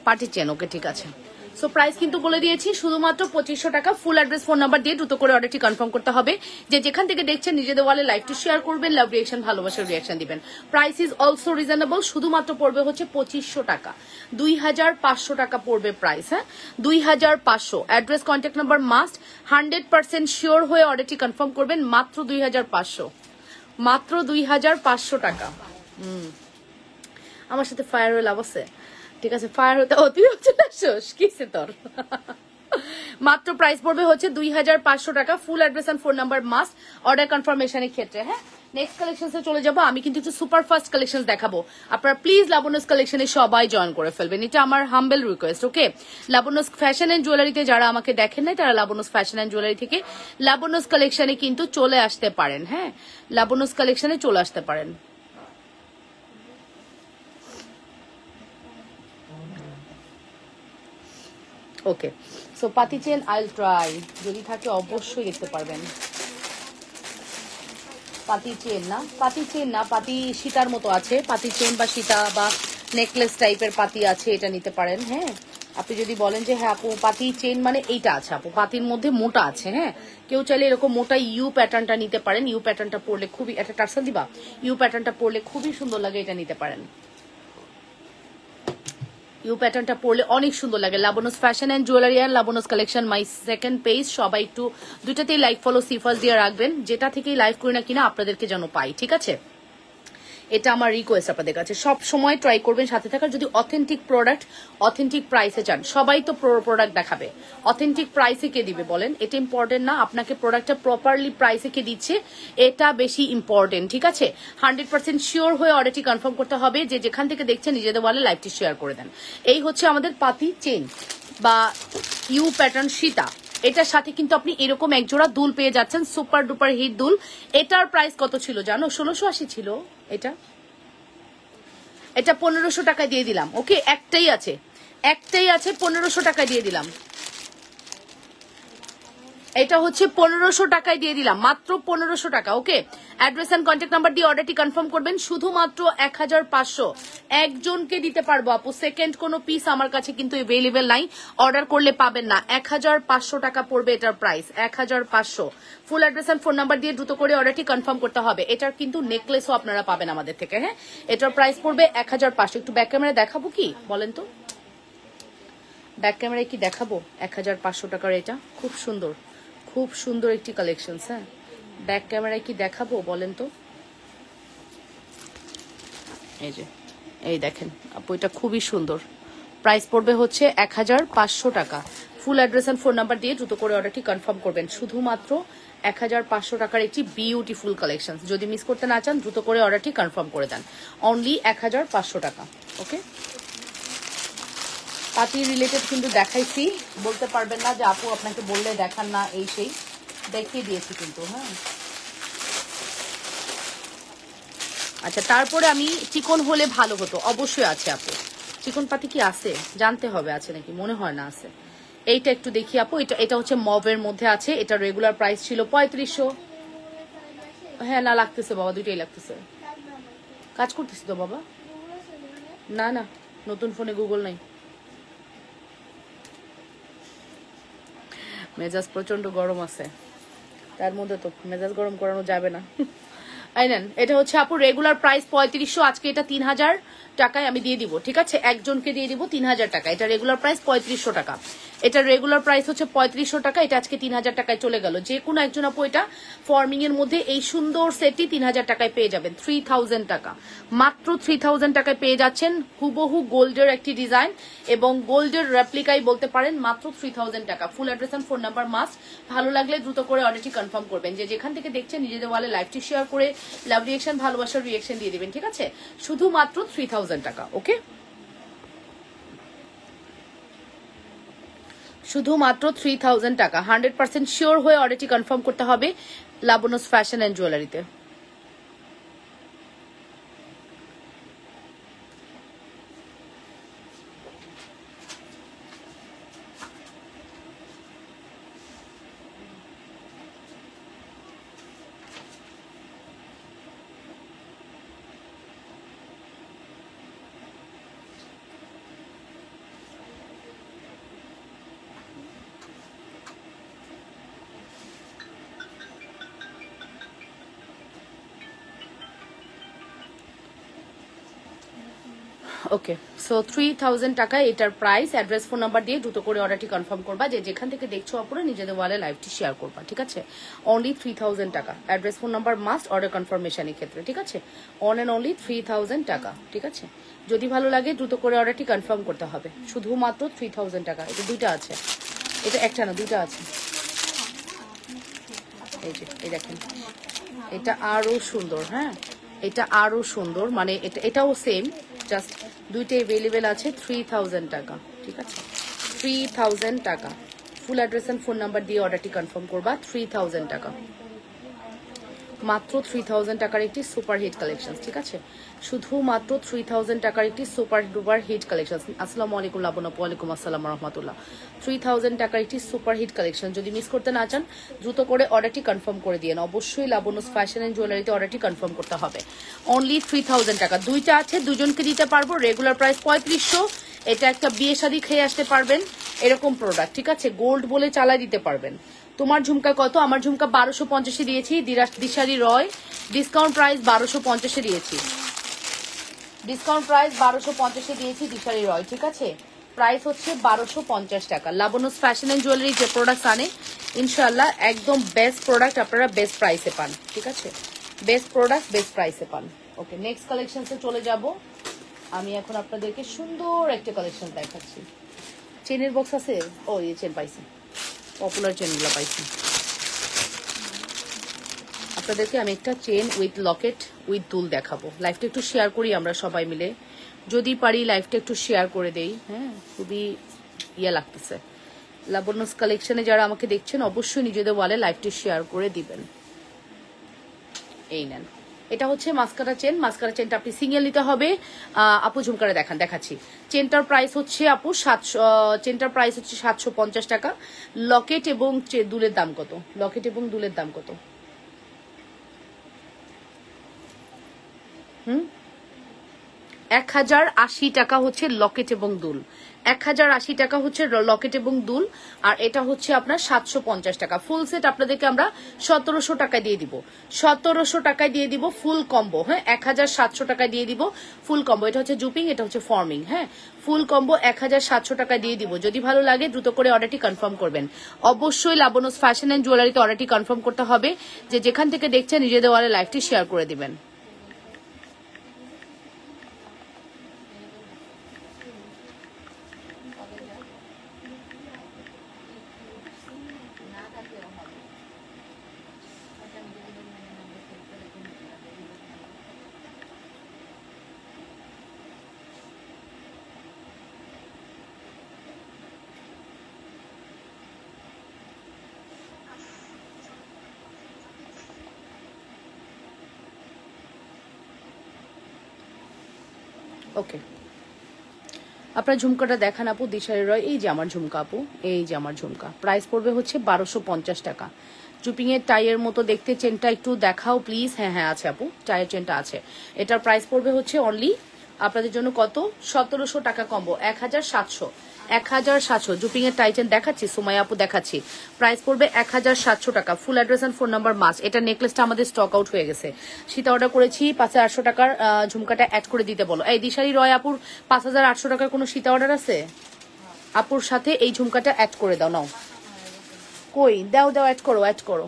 পাঠিয়েছেন, ওকে ঠিক আছে। সো প্রাইস কিন্তু বলে দিয়েছি, শুধুমাত্র 2500 টাকা। ফুল অ্যাড্রেস ফোন নাম্বার দিয়ে দ্রুত করে অর্ডারটি কনফার্ম করতে হবে। যে যেখান থেকে দেখছেন নিজেদের ওয়ালে লাইভটি শেয়ার করবেন, লাভ রিয়াকশন ভালোবাসার রিয়াকশন দিবেন। প্রাইস ইজ অলসো রিজনেবল, শুধুমাত্র পড়বে হচ্ছে 2500 টাকা, 2500 টাকা পড়বে প্রাইস। হ্যাঁ 2500। Address contact number must, 100% sure হয়ে অর্ডারটি কনফার্ম করবেন। মাত্র 2500, মাত্র 2500 টাকা। আমার সাথে ফায়ার হয়ে লাভ আছে, ঠিক আছে? ফায়ার হতে তুই হচ্ছে না শোষ কিসে তোর। মাত্র প্রাইস পড়বে হচ্ছে 2500 টাকা। Full address and phone number must order কনফার্মেশনের ক্ষেত্রে। হ্যাঁ নেক্সট কালেকশনসে চলে যাবো। আমি কিন্তু একটু সুপার ফাস্ট কালেকশন দেখাবো, আপনারা প্লিজ লাবণ্যস কালেকশনে সবাই জয়েন করে ফেলবেন, এটা আমার humble request, okay? Labonno's fashion and জুয়েলারিতে যারা আমাকে দেখেন নাই তারা লাবণ্যস ফ্যাশন এন্ড জুয়েলারি থেকে লাবণ্যস কালেকশনে কিন্তু চলে আসতে পারেন। হ্যাঁ লাবণ্যস কালেকশনে চলে আসতে পারেন। ওকে, সো পাতি চেন আইল ট্রাই, যদি থাকে অবশ্যই দেখতে পারবেন। পাতি চেন না, পাতি চেন না, পাতি সীতার মতো আছে, পাতি চেন বা সীতা বা নেকলেস টাইপের পাতি আছে, এটা নিতে পারেন। হ্যাঁ, আপনি যদি বলেন যে হ্যাঁ আপু পাতি চেন মানে এইটা আছে আপু, পাতির মধ্যে মোটা আছে। হ্যাঁ, কেউ চাইলে এরকম মোটা ইউ প্যাটার্নটা নিতে পারেন। ইউ প্যাটার্নটা পরলে খুবই, একটা টার্সেল দিবা, ইউ প্যাটার্নটা পরলে খুবই সুন্দর লাগে, এটা নিতে পারেন। ইউ প্যাটার্নটা পরলে অনেক সুন্দর লাগে। Labonno's fashion and jewellery and Labonno's collection my second page, সবাই একটু দুইটাতেই লাইক ফলো সিফাস দিয়ে রাখবেন, যেটা থেকেই লাইভ করি না কিনা আপনাদেরকে যেন পাই, ঠিক আছে? এটা আমার রিকোয়েস্ট আপনাদের কাছে, সব সময় ট্রাই করবেন সাথে থাকার। যদি অথেন্টিক প্রোডাক্ট অথেন্টিক প্রাইসে চান, সবাই তো প্রোডাক্ট দেখাবে, অথেন্টিক প্রাইসে কে দিবে বলেন? এটা ইম্পর্টেন্ট না, আপনাকে প্রোডাক্টটা প্রপারলি প্রাইসে কে দিচ্ছে এটা বেশি ইম্পর্টেন্ট, ঠিক আছে? 100% শিওর হয়ে অর্ডারটি কনফার্ম করতে হবে। যে যেখান থেকে দেখছেন নিজেদের বলে লাইভটি শেয়ার করে দেন। এই হচ্ছে আমাদের পাতি চেন বা ইউ প্যাটার্ন সীতা। এটার সাথে কিন্তু আপনি এরকম এক জোড়া দুল পেয়ে যাচ্ছেন, সুপার ডুপার হিট দুল। এটার প্রাইস কত ছিল জানো? 1680 ছিল। এটা 1500 টাকায় দিয়ে দিলাম। ওকে, একটাই আছে, 1500 টাকায় দিয়ে দিলাম। এটা হচ্ছে 1500 টাকায় দিয়ে দিলাম, মাত্র 1500 টাকা। ওকে, অ্যাড্রেস এন্ড কন্ট্যাক্ট নাম্বার দিয়ে অর্ডারটি কনফার্ম করবেন। শুধুমাত্র 1500 একজনকে দিতে পারবো আপু। সেকেন্ড কোনো পিস আমার কাছে কিন্তু অ্যাভেলেবেল নাই, অর্ডার করলে পাবেন না। 1500 টাকা পড়বে এটার price, 1500। Full address and phone number দিয়ে দ্রুত করে অর্ডারটি কনফার্ম করতে হবে। এটার কিন্তু নেকলেসও আপনারা পাবেন আমাদের থেকে। হ্যাঁ, এটার প্রাইস পড়বে 1500। একটু ব্যাক ক্যামেরা দেখাবো কি বলেন তো? ব্যাক ক্যামেরায় কি দেখাবো? 1500 টাকার এটা খুব সুন্দর, খুব সুন্দর একটি কালেকশন। হ্যাঁ, ব্যাক ক্যামেরায় কি দেখাবো বলেন তো? এই যে, এই দেখেন আপু, এটা খুবই সুন্দর। প্রাইস পড়বে হচ্ছে 1500 টাকা। Full address and phone number দিয়ে দ্রুত করে অর্ডারটি কনফার্ম করবেন। শুধুমাত্র 1500 টাকার একটি বিউটিফুল কালেকশন। যদি মিস করতে না চান দ্রুত করে অর্ডারটি কনফার্ম করে দেন। অনলি 1500 টাকা। ওকে, পাতি রিলেটেড কিন্তু দেখাইছি, বলতে পারবেন না যে আপু আপনাকে বললে দেখান না, এই সেই দেখিয়ে দিয়েছি কিন্তু। হ্যাঁ, আচ্ছা, তারপরে আমি চিকন হলে ভালো হতো, অবশ্যই আছে আপু। চিকন পাতি কি আছে জানতে হবে, আছে নাকি? মনে হয় না আছে। এইটা একটু দেখি আপু, এটা হচ্ছে মভের মধ্যে আছে। এটা রেগুলার প্রাইস ছিল 3500। হ্যাঁ, না লাগতেছে বাবা, দুইটাই লাগতেছে। কাজ করতেছি তো বাবা। না না, নতুন ফোনে গুগল নাই। মেজাজ প্রচন্ড গরম আছে, তার মধ্যে তো মেজাজ গরম করানো যাবে না। আই নেন, এটা হচ্ছে আপু রেগুলার প্রাইস 3500, আজকে এটা 3000 টাকায় আমি দিয়ে দিব, ঠিক আছে? একজনকে দিয়ে দিব 3000 টাকা। এটা রেগুলার প্রাইস 3500 টাকা। এটা রেগুলার প্রাইস হচ্ছে 3500 টাকা, এটা আজকে 3000 টাকায় চলে গেল। যে কোনো একজন আপু এটা ফর্মিং এর মধ্যে এই সুন্দর সেটটি 3000 টাকায় পেয়ে যাবেন। 3000 টাকা, মাত্র 3000 টাকায় পেয়ে যাচ্ছেন। হুবহু গোল্ডের একটি ডিজাইন এবং গোল্ডের রেপ্লিকাই বলতে পারেন, মাত্র 3000 টাকা। Full address and phone number must. ভালো লাগলে দ্রুত করে অর্ডারটি কনফার্ম করবেন। যে যেখান থেকে দেখছেন নিজেদের ওয়ালে লাইভটি শেয়ার করে লাভ রিয়েকশন, ভালোবাসার রিয়েকশন দিয়ে দিবেন, ঠিক আছে? শুধুমাত্র 3000 টাকা। ওকে, শুধুমাত্র 3000 টাকা। 100% শিওর হয়ে অর্ডারটি কনফার্ম করতে হবে লাবণস ফ্যাশন অ্যান্ড জুয়েলারিতে। ওকে, সো 3000 টাকা এটার প্রাইস। অ্যাড্রেস ফোন নাম্বার দিয়ে দ্রুত করে অর্ডারটি কনফার্ম করবা। যে যেখান থেকে দেখছো অপরে নিজেদের ওয়ালে লাইভটি শেয়ার করবা, ঠিক আছে? অনলি 3000 টাকা। Address phone number must order কনফার্মেশনের ক্ষেত্রে, ঠিক আছে? অন অ্যান্ড অনলি 3000 টাকা, ঠিক আছে? যদি ভালো লাগে দ্রুত করে অর্ডারটি কনফার্ম করতে হবে। শুধুমাত্র 3000 টাকা। এটা দুইটা আছে, এটা একটা না দুইটা আছে। এই যে, এই দেখেন, এটা আরো সুন্দর। হ্যাঁ, এটা আরো সুন্দর, মানে এটাও সেম, জাস্ট দুইটা অ্যাভেলেবেল আছে। 3000 টাকা, ঠিক আছে? 3000 টাকা। Full address and phone number দিয়ে অর্ডারটি কনফার্ম করবা। 3000 টাকা, মাত্র 3000 টাকার একটি সুপার হিট কালেকশন, ঠিক আছে? শুধুমাত্র 3000 টাকার একটি সুপার ডুপার হিট কালেকশন। আসসালামু আলাইকুম লাবণ্য, ওয়ালাইকুম আসসালাম রহমতুল্লাহ। 3000 টাকার একটি সুপার হিট কালেকশন, যদি মিস করতে না চান দ্রুত করে অর্ডারটি কনফার্ম করে দিন। অবশ্যই লাবণ্য ফ্যাশন অ্যান্ড জুয়েলারিতে অর্ডারটি কনফার্ম করতে হবে। অনলি 3000 টাকা, দুইটা আছে, দুজনকে দিতে পারবো। Regular price 3500। এটা একটা বিয়ে শাদী খেয়ে আসতে পারবেন এরকম প্রোডাক্ট, ঠিক আছে? গোল্ড বলে চালাই দিতে পারবেন। তোমার ঝুমকা কত? আমার ঝুমকা 1250 দিয়েছি। দিশারি রয় ডিসকাউন্ট প্রাইস 1250 দিয়েছি। ডিসকাউন্ট প্রাইস 1250 দিয়েছি দিশারি রয়, ঠিক আছে? প্রাইস হচ্ছে 1250 টাকা। লাবণ্যস ফ্যাশন অ্যান্ড জুয়েলারি যে প্রোডাক্ট আনে ইনশাল্লাহ একদম বেস্ট প্রোডাক্ট আপনারা বেস্ট প্রাইসে পান, ঠিক আছে? বেস্ট প্রোডাক্ট বেস্ট প্রাইসে পান। ওকে, নেক্সট কালেকশনসে চলে যাব। আমি এখন আপনাদেরকে সুন্দর একটা কালেকশন দেখাচ্ছি। চেনের বক্স আছে? ও এই চেন পাইছি, পপুলার চেনগুলো পাইছি। আপনাদেরকে আমি একটা চেন উইথ লকেট উইথ দুল দেখাবো। লাইভটা একটু শেয়ার করি আমরা সবাই মিলে, যদি পারি লাইভটা একটু শেয়ার করে দেই। হ্যাঁ, খুবই ইয়ে লাগতেছে। লাবণ্যস কালেকশনে যারা আমাকে দেখছেন অবশ্যই নিজেদের ওয়ালে লাইভটি শেয়ার করে দিবেন। এই নেন, এটা হচ্ছে মাস্কারা চেন। মাস্কারা চেনটা আপনি সিঙ্গেল নিতে হবে। আপু ঝুমকারে দেখাচ্ছি। চেনটার প্রাইস হচ্ছে আপু 750 টাকা। লকেট এবং দুলের দাম কত? লকেট এবং দুলের দাম কত? 1080 টাকা হচ্ছে লকেট এবং দুল। 1080 টাকা হচ্ছে লকেট এবং দুল। আর এটা হচ্ছে আপনার 750 টাকা। ফুল সেট আপনাদেরকে আমরা 1700 টাকায় দিয়ে দিব। 1700 টাকায় দিয়ে দিব ফুল কম্বো। হ্যাঁ, 1700 টাকায় দিয়ে দিব ফুল কম্বো। এটা হচ্ছে জুপিং, এটা হচ্ছে ফর্মিং। হ্যাঁ, ফুল কম্বো 1700 টাকায় দিয়ে দিব। যদি ভালো লাগে দ্রুত করে অর্ডারটি কনফার্ম করবেন। অবশ্যই লাবণ্যস ফ্যাশন অ্যান্ড জুয়েলারিতে অর্ডারটি কনফার্ম করতে হবে। যে যেখান থেকে দেখছেন নিজেদের ওয়ালে লাইভটি শেয়ার করে দিবেন। ওকে, আপনার ঝুমকাটা দেখান আপু। দিশারি রয়, এই যে আমার ঝুমকা আপু, এই যে আমার ঝুমকা। প্রাইস পড়বে হচ্ছে 1250 টাকা। জুপিং এর টাইয়ের মতো দেখতে চেনটা একটু দেখাও প্লিজ। হ্যাঁ হ্যাঁ আছে আপু, টাইয়ের চেনটা আছে। এটার প্রাইস পড়বে হচ্ছে অনলি আপনাদের জন্য কত? 1700 টাকা কম্বো, 1700। 1700 জুপিং এর টাই চেন দেখাচ্ছি, সুমাইয়া আপু দেখাচ্ছি। প্রাইস পড়বে 1700 টাকা। Full address and phone number must. এটা নেকলেসটা আমাদের স্টক আউট হয়ে গেছে। সীতা অর্ডার করেছি 5800 টাকার ঝুমকাটা অ্যাড করে দিতে বলো। এই দিশারি রয় আপুর 5800 টাকার কোনো সীতা অর্ডার আছে? আপুর সাথে এই ঝুমকাটা অ্যাড করে দাও। নাও, কই দাও অ্যাড করো।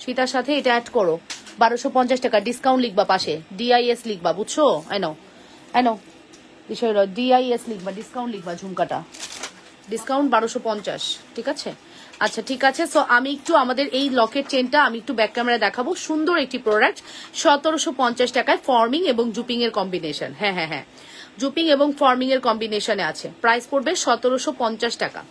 সীতার সাথে এটা অ্যাড করো। 1250 টাকা ডিসকাউন্ট লিখবা, পাশে ডিআইএস লিখবা, বুঝছো? I know Dishari Roy DIS লিখবা, ডিসকাউন্ট লিখবা ঝুমকাটা। ডিসকাউন্ট 1250, ঠিক আছে? আচ্ছা ঠিক আছে। সো আমি একটু আমাদের এই লকেট চেনটা আমি একটু ব্যাক ক্যামেরা দেখাবো। সুন্দর একটি প্রোডাক্ট, 1750 টাকায় ফর্মিং এবং জুপিং এর কম্বিনেশন। হ্যাঁ, জুপিং এবং ফর্মিং এর কম্বিনেশনে আছে। প্রাইস পড়বে 1750 টাকা।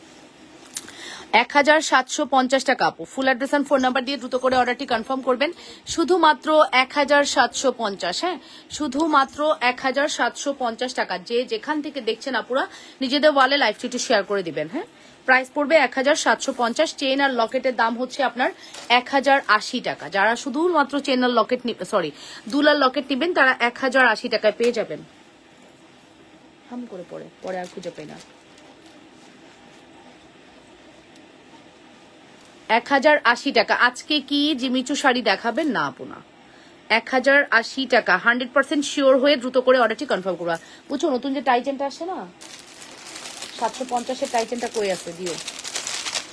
1750 টাকা আপু। Full address and phone number দিয়ে দ্রুত করে অর্ডারটি কনফার্ম করবেন। শুধুমাত্র 1750। হ্যাঁ, শুধুমাত্র 1750 টাকা। যে যেখান থেকে দেখছেন আপুরা নিজেদের ওয়ালে লাইভটি শেয়ার করে দিবেন। হ্যাঁ, প্রাইস পড়বে 1750। চেন আর লকেটের দাম হচ্ছে আপনার 1080 টাকা। যারা শুধুমাত্র চেন আর লকেট দুল আর লকেট নিবেন তারা 1080 টাকায় পেয়ে যাবেন। হাম করে পরে আর খুঁজে পাই না। 1080 টাকা। আজকে কি জিমিচু শাড়ি দেখাবেন? না আপু না, 1080 টাকা। 100% শিওর হয়ে দ্রুত করে অর্ডারটি কনফার্ম করবা। বুঝছো, নতুন যে টাইটেনটা আসছে না 750 এর টাইটেনটা কই আছে দিও।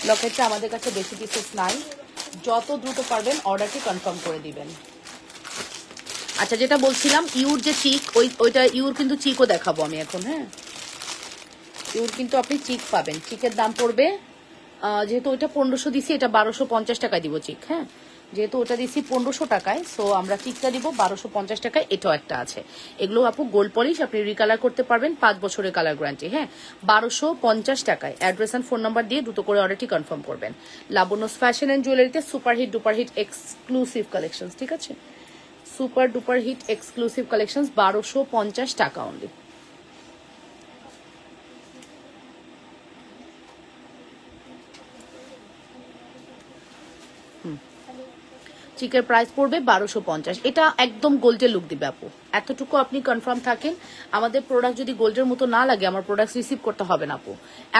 লকেটটা আমাদের কাছে বেশি পিসেস নাই, যত দ্রুত পারবেন অর্ডারটি কনফার্ম করে দিবেন। আচ্ছা, যেটা বলছিলাম ইউর যে চিক, ওইটা ইউর কিন্তু চিকও দেখাবো আমি এখন। হ্যাঁ, ইউর কিন্তু আপনি চিক পাবেন। চিকের দাম পড়বে যেহেতু ওইটা 1500 দিছি, এটা 1250 টাকায় দিব চিক। হ্যাঁ, যেহেতু ওটা দিচ্ছি 1500 টাকায়, সো আমরা টিকটা দিব 1250 টাকায়। এটাও একটা আছে। এগুলো আপু গোল্ড পলিশ, আপনি রিকালার করতে পারবেন, 5 বছরের কালার গ্যারান্টি। হ্যাঁ, 1250 টাকায়। অ্যাড্রেস অ্যান্ড ফোন নাম্বার দিয়ে দ্রুত করে অর্ডারটি কনফার্ম করবেন। লাবণ্যস ফ্যাশন অ্যান্ড জুয়েলারিতে super hit duper hit exclusive collection, ঠিক আছে? Super duper hit exclusive collection 1250 টাকা অনলি। চিকের প্রাইস পড়বে 1250। এটা একদম গোল্ডের লুক দিবে আপু, এতটুকু আপনি কনফার্ম থাকেন। আমাদের প্রোডাক্ট যদি গোল্ডের মতো না লাগে, আমার প্রোডাক্ট রিসিভ করতে হবে না আপু,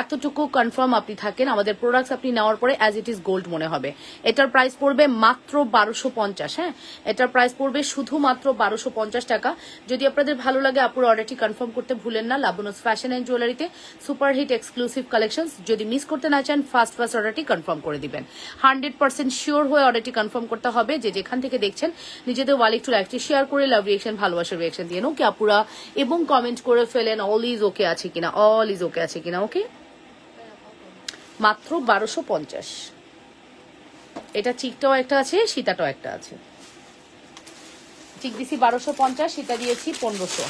এতটুকু কনফার্ম আপনি থাকেন। আমাদের প্রোডাক্ট আপনি নেওয়ার পরে অ্যাজ ইট ইজ গোল্ড মনে হবে। এটার প্রাইস পড়বে মাত্র 1250। হ্যাঁ, এটার প্রাইস পড়বে শুধুমাত্র 1250 টাকা। যদি আপনাদের ভালো লাগে আপুর অর্ডারটি কনফার্ম করতে ভুলেন না। লাবণ্যস ফ্যাশন অ্যান্ড জুয়েলারিতে সুপার হিট এক্সক্লুসিভ কালেকশন। যদি মিস করতে না চান, ফার্স্ট অর্ডারটি কনফার্ম করে দিবেন। 100% শিওর হয়ে অর্ডারটি কনফার্ম করতে হবে। যে যেখান থেকে দেখছেন নিজেদের ওয়ালে একটু লাইকটি শেয়ার করে লাভ রিয়েকশন, ভালোবাসার রিয়েকশন দিয়ে ওকে আপুরা, এবং কমেন্ট করে ফেলেন অল ইজ ওকে আছে কিনা, অল ইজ ওকে আছে কিনা। ওকে, মাত্র 1250। এটা চিকটাও একটা আছে, সীতাটাও একটা আছে। চিক দিছি 1250, সীতা দিয়েছি 1500।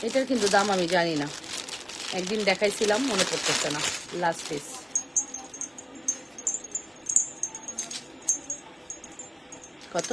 এটার কিন্তু দাম আমি জানি না, একদিন দেখাইছিলাম, মনে পড়তেছে না। লাস্ট পিস কত?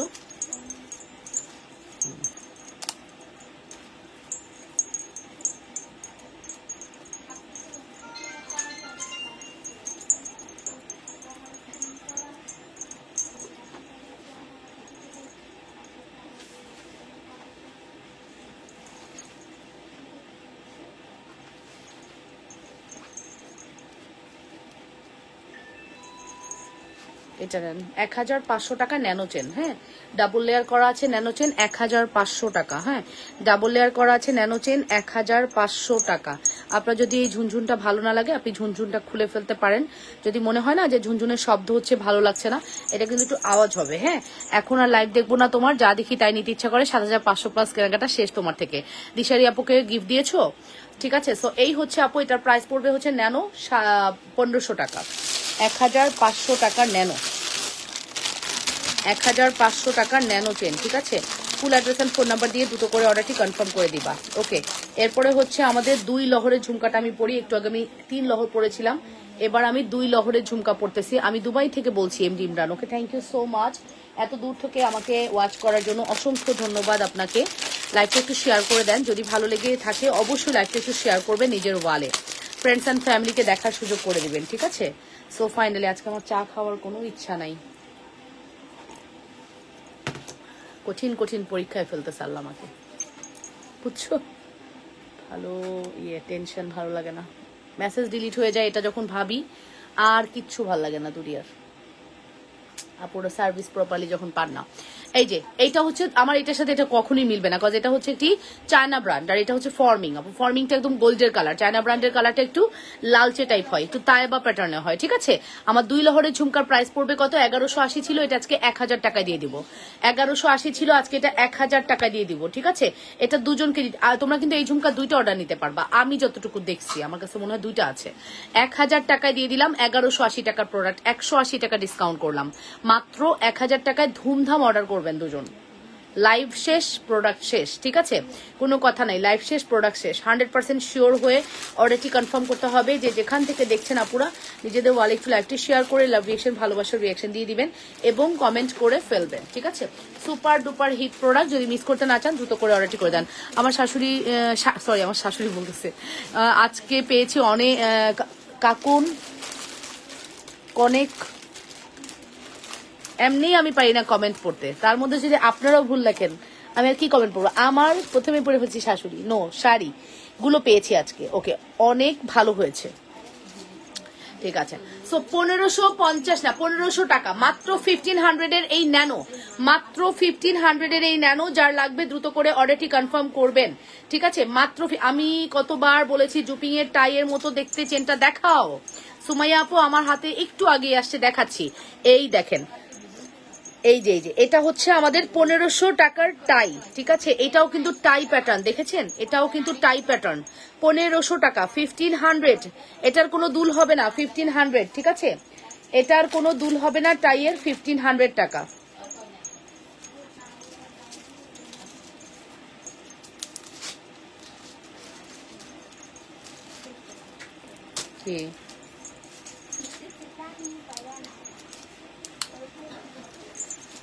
এটা নেন 1500 টাকা ন্যানো চেন। হ্যাঁ, ডাবল লেয়ার করা আছে ন্যানো চেন 1500 টাকা। হ্যাঁ, ডাবল লেয়ার করা আছে ন্যানো চেন 1500 টাকা। আপনার যদি এই ঝুনঝুনটা ভালো না লাগে, আপনি ঝুনঝুনটা খুলে ফেলতে পারেন। যদি মনে হয় না যে ঝুনঝুনের শব্দ হচ্ছে, ভালো লাগছে না, এটা কিন্তু একটু আওয়াজ হবে। হ্যাঁ, এখন আর লাইভ দেখবো না তোমার, যা দেখি তাই নিতে ইচ্ছা করে। 7500 প্লাস কেনাকাটা শেষ তোমার থেকে। দিশারি আপুকে গিফট দিয়েছো, ঠিক আছে? সো এই হচ্ছে আপু, এটার প্রাইস পড়বে হচ্ছে ন্যানো 1500 টাকা। 1500 টাকার ন্যানো, 1500 টাকার ন্যানো চেন, ঠিক আছে? Full address and phone number দিয়ে দ্রুত করে অর্ডারটি কনফার্ম করে দিবা। ওকে, এরপরে হচ্ছে আমাদের 2 লহরের ঝুমকাটা আমি পরি। একটু আগে আমি 3 লহর পরেছিলাম, এবার আমি 2 লহরের ঝুমকা পড়তেছি। আমি দুবাই থেকে বলছি, MD Imran. Okay, thank you so much এত দূর থেকে আমাকে ওয়াচ করার জন্য, অসংখ্য ধন্যবাদ আপনাকে। লাইভটা একটু শেয়ার করে দেন, যদি ভালো লেগে থাকে অবশ্যই লাইভটা একটু শেয়ার করবেন নিজের ওয়ালে, ফ্রেন্ডস অ্যান্ড ফ্যামিলিকে দেখার সুযোগ করে দিবেন, ঠিক আছে? সো ফাইনালি আজকে আমার চা খাওয়ার কোনো ইচ্ছা নাই, কঠিন কঠিন পরীক্ষায় ফেলতে চাল্লাম আমাকে, বুঝছো? ভালো টেনশন ভালো লাগে না, মেসেজ ডিলিট হয়ে যায়, এটা যখন ভাবি আর কিচ্ছু ভালো লাগে না দুনিয়ার। আপুরা সার্ভিস প্রপারলি যখন পান না। এই যে এইটা হচ্ছে আমার, এটার সাথে এটা কখনোই মিলবে না, কজ এটা হচ্ছে একটি চায়না ব্র্যান্ড, আর এটা হচ্ছে ফর্মিং। আপু ফর্মিংটা একদম গোল্ডের কালার, চায়না ব্র্যান্ডের কালারটা একটু লালচে টাইপ হয়, একটু তাইবা প্যাটার্নে হয়, ঠিক আছে? আমার 2 লহরের ঝুমকার প্রাইস পড়বে কত? 1180 ছিল, এটা আজকে 1000 টাকা দিয়ে দিব। 1180 ছিল, আজকে এটা 1000 টাকা দিয়ে দিব, ঠিক আছে? এটা দুজনকে, তোমরা কিন্তু এই ঝুমকা 2টা অর্ডার নিতে পারবা, আমি যতটুকু দেখছি আমার কাছে মনে হয় 2টা আছে। 1000 টাকায় দিয়ে দিলাম 1180 টাকার প্রোডাক্ট, 180 টাকা ডিসকাউন্ট করলাম, মাত্র 1000 টাকায় ধুমধাম অর্ডার করবেন দুজন। লাইভ শেষ, প্রোডাক্ট শেষ, ঠিক আছে? কোনো কথা নাই, লাইভ শেষ, প্রোডাক্ট শেষ। 100% শিওর হয়ে অর্ডারটি কনফার্ম করতে হবে। যে যেখান থেকে দেখছেন আপুরা, নিজেদের ওয়ালে একটু লাইভটি শেয়ার করে লাভ রিয়েকশন, ভালোবাসার রিয়েকশন দিয়ে দিবেন এবং কমেন্ট করে ফেলবেন, ঠিক আছে? সুপার ডুপার হিট প্রোডাক্ট, যদি মিস করতে না চান দ্রুত করে অর্ডারটি করে দেন। আমার শাশুড়ি, সরি আমার শাশুড়ি বলতেছে, আজকে পেয়েছি অনেক কাকুন অনেক, এমনি আমি পারি না কমেন্ট পড়তে, তার মধ্যে যদি আপনারাও ভুল লেখেন আমি আর কি কমেন্ট পড়বো? আমার প্রথমে পড়ে ফেলছি শাশুড়ি, নো শাড়ি গুলো পেয়েছি আজকে। ওকে, অনেক ভালো হয়েছে, ঠিক আছে? সো 1550 না 1500 টাকা, মাত্র 1500 এর এই ন্যানো, মাত্র 1500 এর এই ন্যানো। যার লাগবে দ্রুত করে অর্ডারটি কনফার্ম করবেন, ঠিক আছে? মাত্র, আমি কতবার বলেছি জুপিং এর টাই এর মতো দেখতে চেনটা দেখাও। সুমাইয়া আপু আমার হাতে একটু আগে আসছে, দেখাচ্ছি, এই দেখেন এই যে এটা হচ্ছে আমাদের 1500 টাকার টাই, ঠিক আছে? এটাও কিন্তু টাই প্যাটার্ন, দেখেছেন? এটাও কিন্তু টাই প্যাটার্ন, 1500 টাকা, 1500। এটার কোনো দুল হবে না, 1500, ঠিক আছে? এটার কোনো দুল হবে না, টাইয়ের 1500 টাকা। কি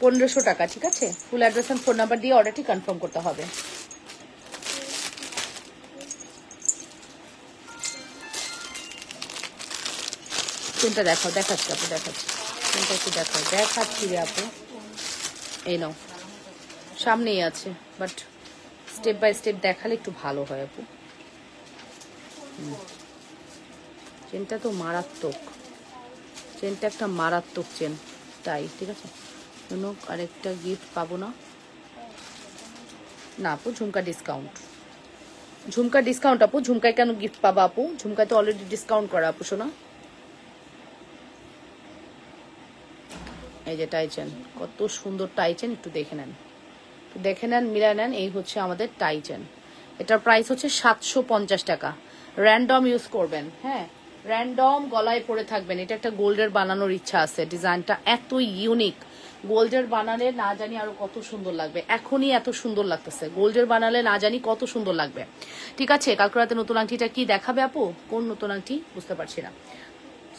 1500 টাকা, ঠিক আছে? Full address and phone number দিয়ে অর্ডারটি কনফার্ম করতে হবে। কোনটা দেখাও? দেখাচ্ছি আপু, দেখাচ্ছি। কোনটা একটু দেখাও? দেখাচ্ছি রে আপু, এই নাও, সামনেই আছে, বাট স্টেপ বাই স্টেপ দেখালে একটু ভালো হয় আপু। চেনটা তো মারাত্মক, চেনটা একটা মারাত্মক চেন, তাই ঠিক আছে? আরেকটা গিফট পাবো না? না আপু, ঝুমকা ডিসকাউন্ট, ঝুমকা ডিসকাউন্ট আপু। ঝুমকায় কেন গিফট পাবা আপু? ঝুমকায় তো অলরেডি ডিসকাউন্ট করা আপু শোনা। এই যে টাই চেন, কত সুন্দর টাই চেন, একটু দেখে নেন, একটু দেখে নেন, মিলায় নেন। এই হচ্ছে আমাদের টাই চেন, এটার প্রাইস হচ্ছে 750 টাকা। র্যান্ডম ইউজ করবেন, হ্যাঁ, র্যান্ডম গলায় পরে থাকবেন। এটা একটা গোল্ডের বানানোর ইচ্ছা আছে, ডিজাইনটা এত ইউনিক। গোল্ডের বানালে না জানি আরো কত সুন্দর লাগবে, এখনই এত সুন্দর লাগতেছে। গোল্ডের বানালে না জানি কত সুন্দর লাগবে, ঠিক আছে? কালকে রাতে নতুন আংটিটা কি দেখাবে আপু? কোন নতুন আংটি বুঝতে পারছি না।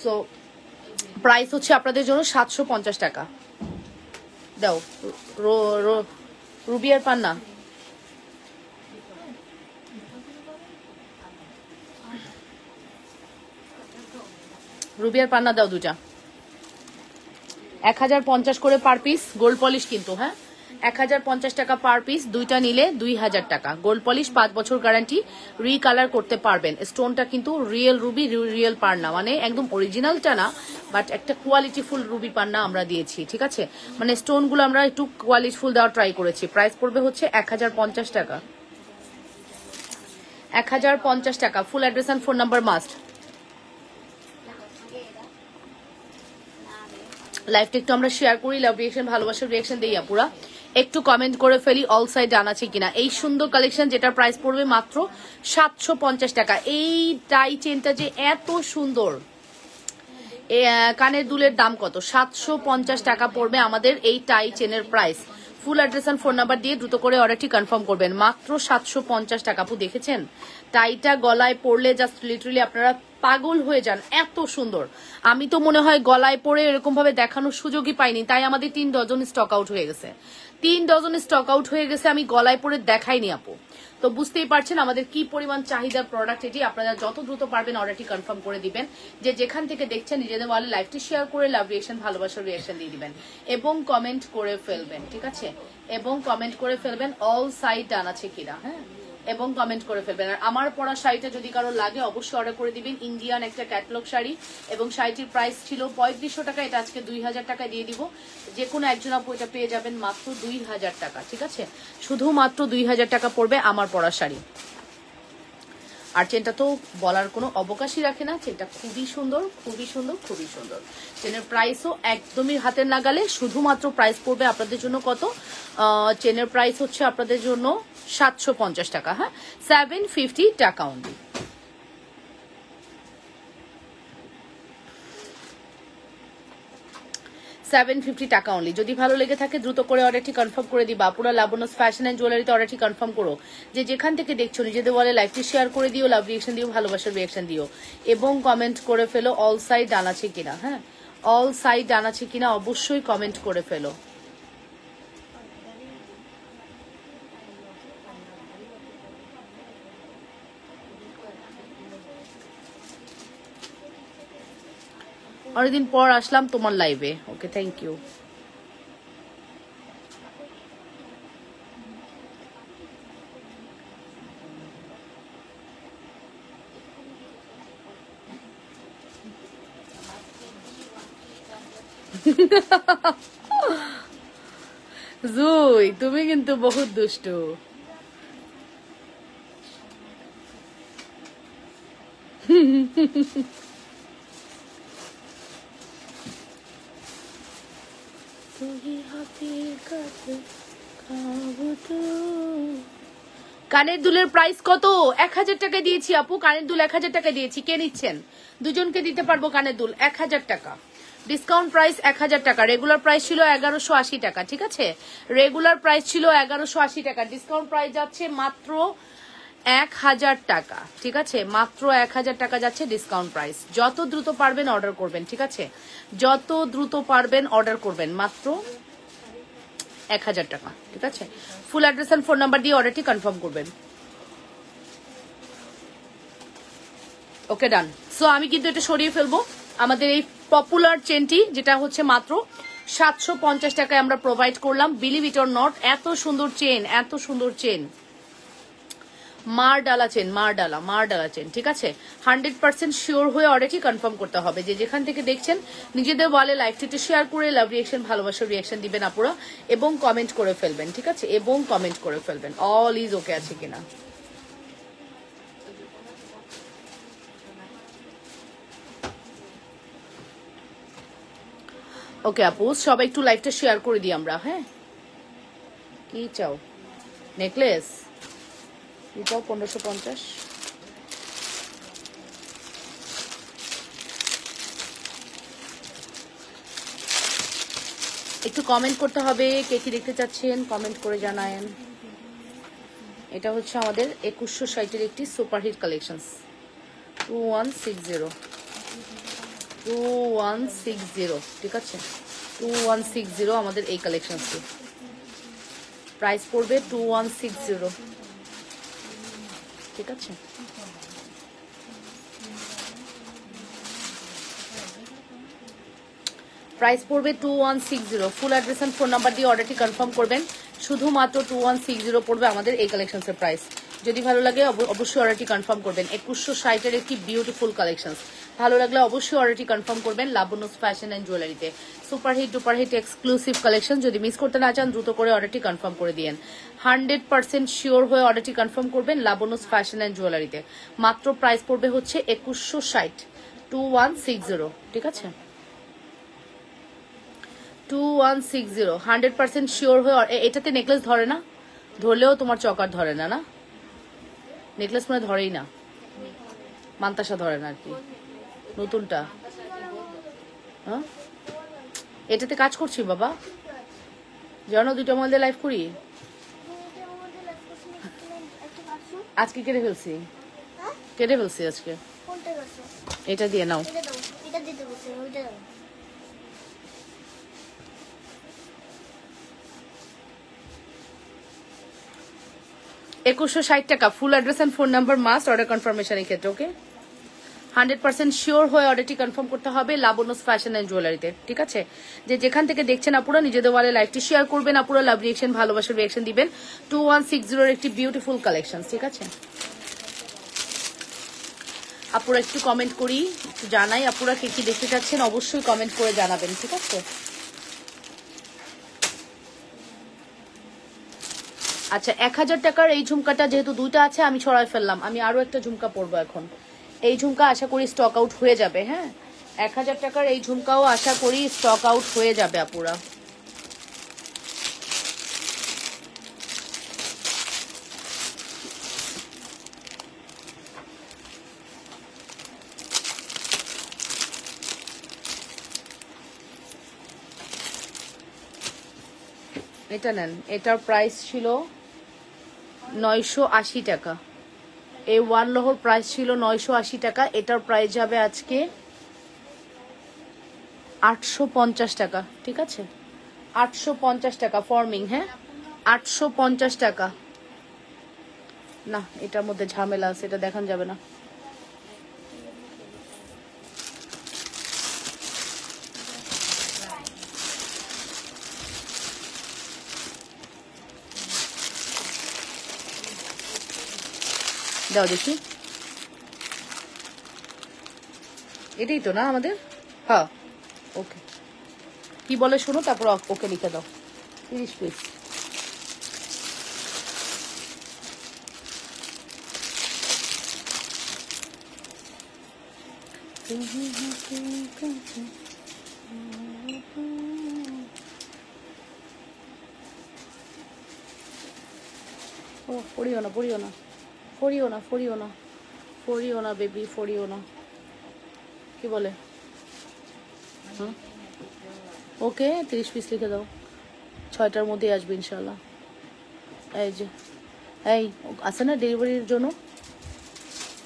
সো প্রাইস হচ্ছে আপনাদের জন্য 750 টাকা। দাও রুবি আর পান্না, রুবি আর পান্না দাও দুটা। 1050 করে পার পিস, গোল্ড পলিশ কিন্তু, হ্যাঁ, 1050 টাকা পার পিস। দুইটা নিলে 2000 টাকা। গোল্ড পলিশ 5 বছর গ্যারান্টি, রিকালার করতে পারবেন। স্টোনটা কিন্তু রিয়েল রুবি, রিয়েল পান্না, মানে একদম অরিজিনালটা না, বাট একটা কোয়ালিটিফুল রুবি পান্না আমরা দিয়েছি, ঠিক আছে? মানে স্টোনগুলো আমরা একটু কোয়ালিটিফুল দেওয়ার ট্রাই করেছি। প্রাইস পড়বে হচ্ছে 1050 টাকা, 1050 টাকা। Full address and phone number must. লাইভটা একটু আমরা শেয়ার করি, লাভ রিয়েকশন, ভালোবাসার রিয়েকশন দিই আপুরা। একটু কমেন্ট করে ফেলি অল সাইড ডান আছে কিনা। এই সুন্দর কালেকশন যেটার প্রাইস পড়বে মাত্র 750 টাকা। এই টাই চেনটা যে এত সুন্দর, কানের দুলের দাম কত? 750 টাকা পড়বে আমাদের এই টাই চেনের price. Full address and phone number দিয়ে দ্রুত করে অর্ডারটি কনফার্ম করবেন, মাত্র 750 টাকা। আপু দেখেছেন টাইটা গলায় পরলে জাস্ট লিটারালি আপনারা পাগল হয়ে যান, এত সুন্দর। আমি তো মনে হয় গলায় পরে এরকম ভাবে দেখানোর সুযোগই পাইনি, তাই আমাদের 3 ডজন স্টক আউট হয়ে গেছে, 3 ডজন স্টক আউট হয়ে গেছে। আমি গলায় পরে দেখাইনি আপু, তো বুঝতেই পারছেন আমাদের কি পরিমাণ চাহিদার প্রোডাক্ট এটি। আপনারা যত দ্রুত পারবেন অর্ডারটি কনফার্ম করে দিবেন। যে যেখান থেকে দেখছেন নিজেদের ওয়ালে লাইভটি শেয়ার করে লাভ রিয়েকশন, ভালোবাসার রিয়েকশন দিয়ে দিবেন এবং কমেন্ট করে ফেলবেন, ঠিক আছে? এবং কমেন্ট করে ফেলবেন অল সাইড ডান আছে কিনা, হ্যাঁ, এবং কমেন্ট করে ফেলবেন। আর আমার পরা শাড়িটা যদি কারো লাগে অবশ্যই অর্ডার করে দিবেন। ইন্ডিয়ান একটা ক্যাটালগ শাড়ি, এবং শাড়িটির প্রাইস ছিল 3500 টাকা, এটা আজকে 2000 টাকায় দিয়ে দিব। যে কোনো একজন আপু এটা পেয়ে যাবেন মাত্র 2000 টাকা, ঠিক আছে? শুধুমাত্র 2000 টাকা পড়বে আমার পরা শাড়ি। আর চেনটা তো বলার কোনো অবকাশই রাখে না, চেনটা খুবই সুন্দর, খুবই সুন্দর, খুবই সুন্দর। চেনের প্রাইসও একদমই হাতের নাগালে। শুধুমাত্র প্রাইস পড়বে আপনাদের জন্য কত? চেনের প্রাইস হচ্ছে আপনাদের জন্য 750 টাকা, হ্যাঁ, 750 টাকা অনলি। টাকা অনলি। যদি ভালো লেগে থাকে দ্রুত করে অর্ডারটি কনফার্ম করে দিবা। পুরো লাবণ্য ফ্যাশন এন্ড জুয়েলারিতে অর্ডারটি কনফার্ম করো। যে যেখান থেকে দেখছো নিজেদের বলে লাইভটি শেয়ার করে দিও, লাভ রিয়েকশন দিও, ভালোবাসার রিয়েকশন দিও এবং কমেন্ট করে ফেলো অল সাইড ডান আছে কিনা, হ্যাঁ, অল সাইড ডান আছে কিনা অবশ্যই কমেন্ট করে ফেলো। অনেকদিন পর আসলাম তোমার লাইভে, ওকে, থ্যাংক ইউ। জুই তুমি কিন্তু বহুত দুষ্টু। কানের দুলের প্রাইস কত? 1000 টাকা দিয়েছি আপু, কানের দুল 1000 টাকা দিয়েছি। কে নিচ্ছেন? দুজনকে দিতে পারবো কানের দুল 1000 টাকা। ডিসকাউন্ট প্রাইস 1000 টাকা। রেগুলার প্রাইস ছিল 1180 টাকা, ঠিক আছে? রেগুলার প্রাইস ছিল 1180 টাকা, ডিসকাউন্ট প্রাইস যাচ্ছে মাত্র 1000 টাকা, ঠিক আছে? মাত্র 1000 টাকা যাচ্ছে ডিসকাউন্ট প্রাইস। যত দ্রুত পারবেন অর্ডার করবেন, ঠিক আছে? যত দ্রুত পারবেন অর্ডার করবেন, মাত্র 1000 টাকা, ঠিক আছে? Full address and phone number দিয়ে অর্ডারটি কনফার্ম করবেন। ওকে, ডান। সো আমি কিন্তু এটা সরিয়ে ফেলবো। আমাদের এই পপুলার চেনটি যেটা হচ্ছে মাত্র 750 টাকায় আমরা প্রোভাইড করলাম। বিলিভ ইট অর নট, এত সুন্দর চেন, এত সুন্দর চেন, মারডালা চেন, মারডালা চেন, ঠিক আছে? 100% শিওর হয়ে অর্ডারটি কনফার্ম করতে হবে। যে যেখান থেকে দেখছেন নিজেদের ওয়ালে লাইভটিতে শেয়ার করে লাভ রিয়েকশন, ভালোবাসার রিয়েকশন দিবেন আপুরা, এবং কমেন্ট করে ফেলবেন, ঠিক আছে? এবং কমেন্ট করে ফেলবেন অল ইজ ওকে আছে কিনা। ওকে আপু, সবাই একটু লাইভটা শেয়ার করে দিই আমরা। হ্যাঁ, কি চাও? নেকলেস কি চাও? 1550। একটু কমেন্ট করতে হবে, কে কি দেখতে চাচ্ছেন কমেন্ট করে জানায়েন। এটা হচ্ছে আমাদের 2160 একটি সুপারহিট কালেকশন, 2160, ঠিক আছে? 2160 আমাদের এই কালেকশনটি প্রাইস পড়বে 2160, ঠিক আছে? প্রাইস পড়বে 2160। Full address and phone number দিয়ে অর্ডারটি কনফার্ম করবেন। শুধুমাত্র 2160 পড়বে আমাদের এই কালেকশনসের প্রাইস। যদি ভালো লাগে অবশ্যই অর্ডারটি কনফার্ম করবেন। 2160 একটি বিউটিফুল কালেকশন, ভালো লাগলে অবশ্যই অর্ডারটি কনফার্ম করবেন লাবণ্যস ফ্যাশন অ্যান্ড জুয়েলারিতে। সুপারহিট ডুপারহিট এক্সক্লুসিভ কালেকশন, যদি মিস করতে না চান দ্রুত করে অর্ডারটি কনফার্ম করে দিয়েন। 100% শিওর হয়ে অর্ডারটি কনফার্ম করবেন লাবণ্যস ফ্যাশন অ্যান্ড জুয়েলারিতে। মাত্র প্রাইস পড়বে হচ্ছে 2160, 2160, ঠিক আছে? 2160, 100% শিওর হয়ে। এটাতে নেকলেস ধরে না, ধরলেও তোমার চকার ধরে না, না নেকলেস মানে ধরেই না, মান্তাসা ধরে না আর কি, নতুনটা। হ্যাঁ, এটাতে কাজ করছি বাবা, জানো 2টা মোবাইল দিয়ে লাইভ করি। আজকে কেটে ফেলছি, আজকে। এটা দিয়ে নাও। 2160 টাকা। Full address and phone number must order কনফার্মেশনের ক্ষেত্রে। ওকে, 100% শিওর হয়ে অর্ডারটি কনফার্ম করতে হবে লাবণ্যস ফ্যাশন অ্যান্ড জুয়েলারিতে, ঠিক আছে? যে যেখান থেকে দেখছেন আপুরা নিজেদের ওয়ালে লাইভটি শেয়ার করবেন, আপুরা লাভ রিয়েকশন, ভালোবাসার রিয়েকশন দিবেন। 2160 একটি বিউটিফুল কালেকশন, ঠিক আছে? আপুরা একটু কমেন্ট করি, একটু জানাই আপুরা কে কি দেখতে চাচ্ছেন, অবশ্যই কমেন্ট করে জানাবেন, ঠিক আছে? আচ্ছা, 1000 টাকার এই ঝুমকাটা যেহেতু 2টা আছে আমি ছড়াই ফেললাম, আমি আরো একটা ঝুমকা পরবো এখন। এই ঝুমকা আশা করি স্টক আউট হয়ে যাবে। হ্যাঁ, 1000 টাকার এই ঝুমকাও আশা করি স্টক আউট হয়ে যাবে আপুরা। এটা নেন, এটার প্রাইস ছিল 980 টাকা। এই 1 লহর প্রাইস ছিল 980 টাকা, এটার প্রাইস যাবে আজকে 850 টাকা, ঠিক আছে? 850 টাকা ফর্মিং। হ্যাঁ, 850 টাকা। না, এটার মধ্যে ঝামেলা আছে, এটা দেখান যাবে না। দাও দেখি, এটাই তো না আমাদের? হ্যাঁ, ওকে। কি বলে শোনো, তারপর ওকে লিখে দাও 30 পিস। ও পড়িও না বেবি, পড়িও না, কি বলে? ওকে 30 পিস লিখে দাও, 6টার মধ্যেই আসবে ইনশাল্লাহ। এই যে এই আছে না ডেলিভারির জন্য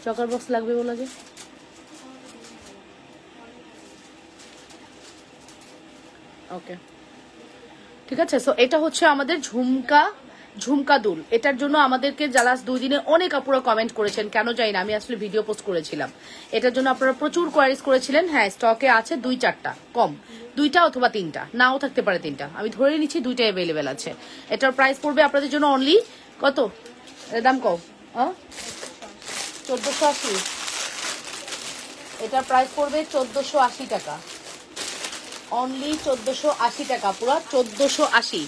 চকার বক্স লাগবে বলা যে, ওকে ঠিক আছে। সো এটা হচ্ছে আমাদের ঝুমকা দুল। এটার জন্য আমাদেরকে লাস্ট 2 দিনে অনেক আপুরা কমেন্ট করেছেন, কেন জানি না, আমি আসলে ভিডিও পোস্ট করেছিলাম এটার জন্য, আপনারা প্রচুর কোয়ারিজ করেছিলেন। হ্যাঁ স্টকে আছে 2-4টা, কম 2টা অথবা 3টা, নাও থাকতে পারে 3টা, আমি ধরে নিচ্ছি 2টা অ্যাভেলেবেল আছে। এটার প্রাইস পড়বে আপনাদের জন্য অনলি কত, এর দাম কও 1480। এটার প্রাইস পড়বে 1480 টাকা, অনলি 1480 টাকা, পুরো 1480,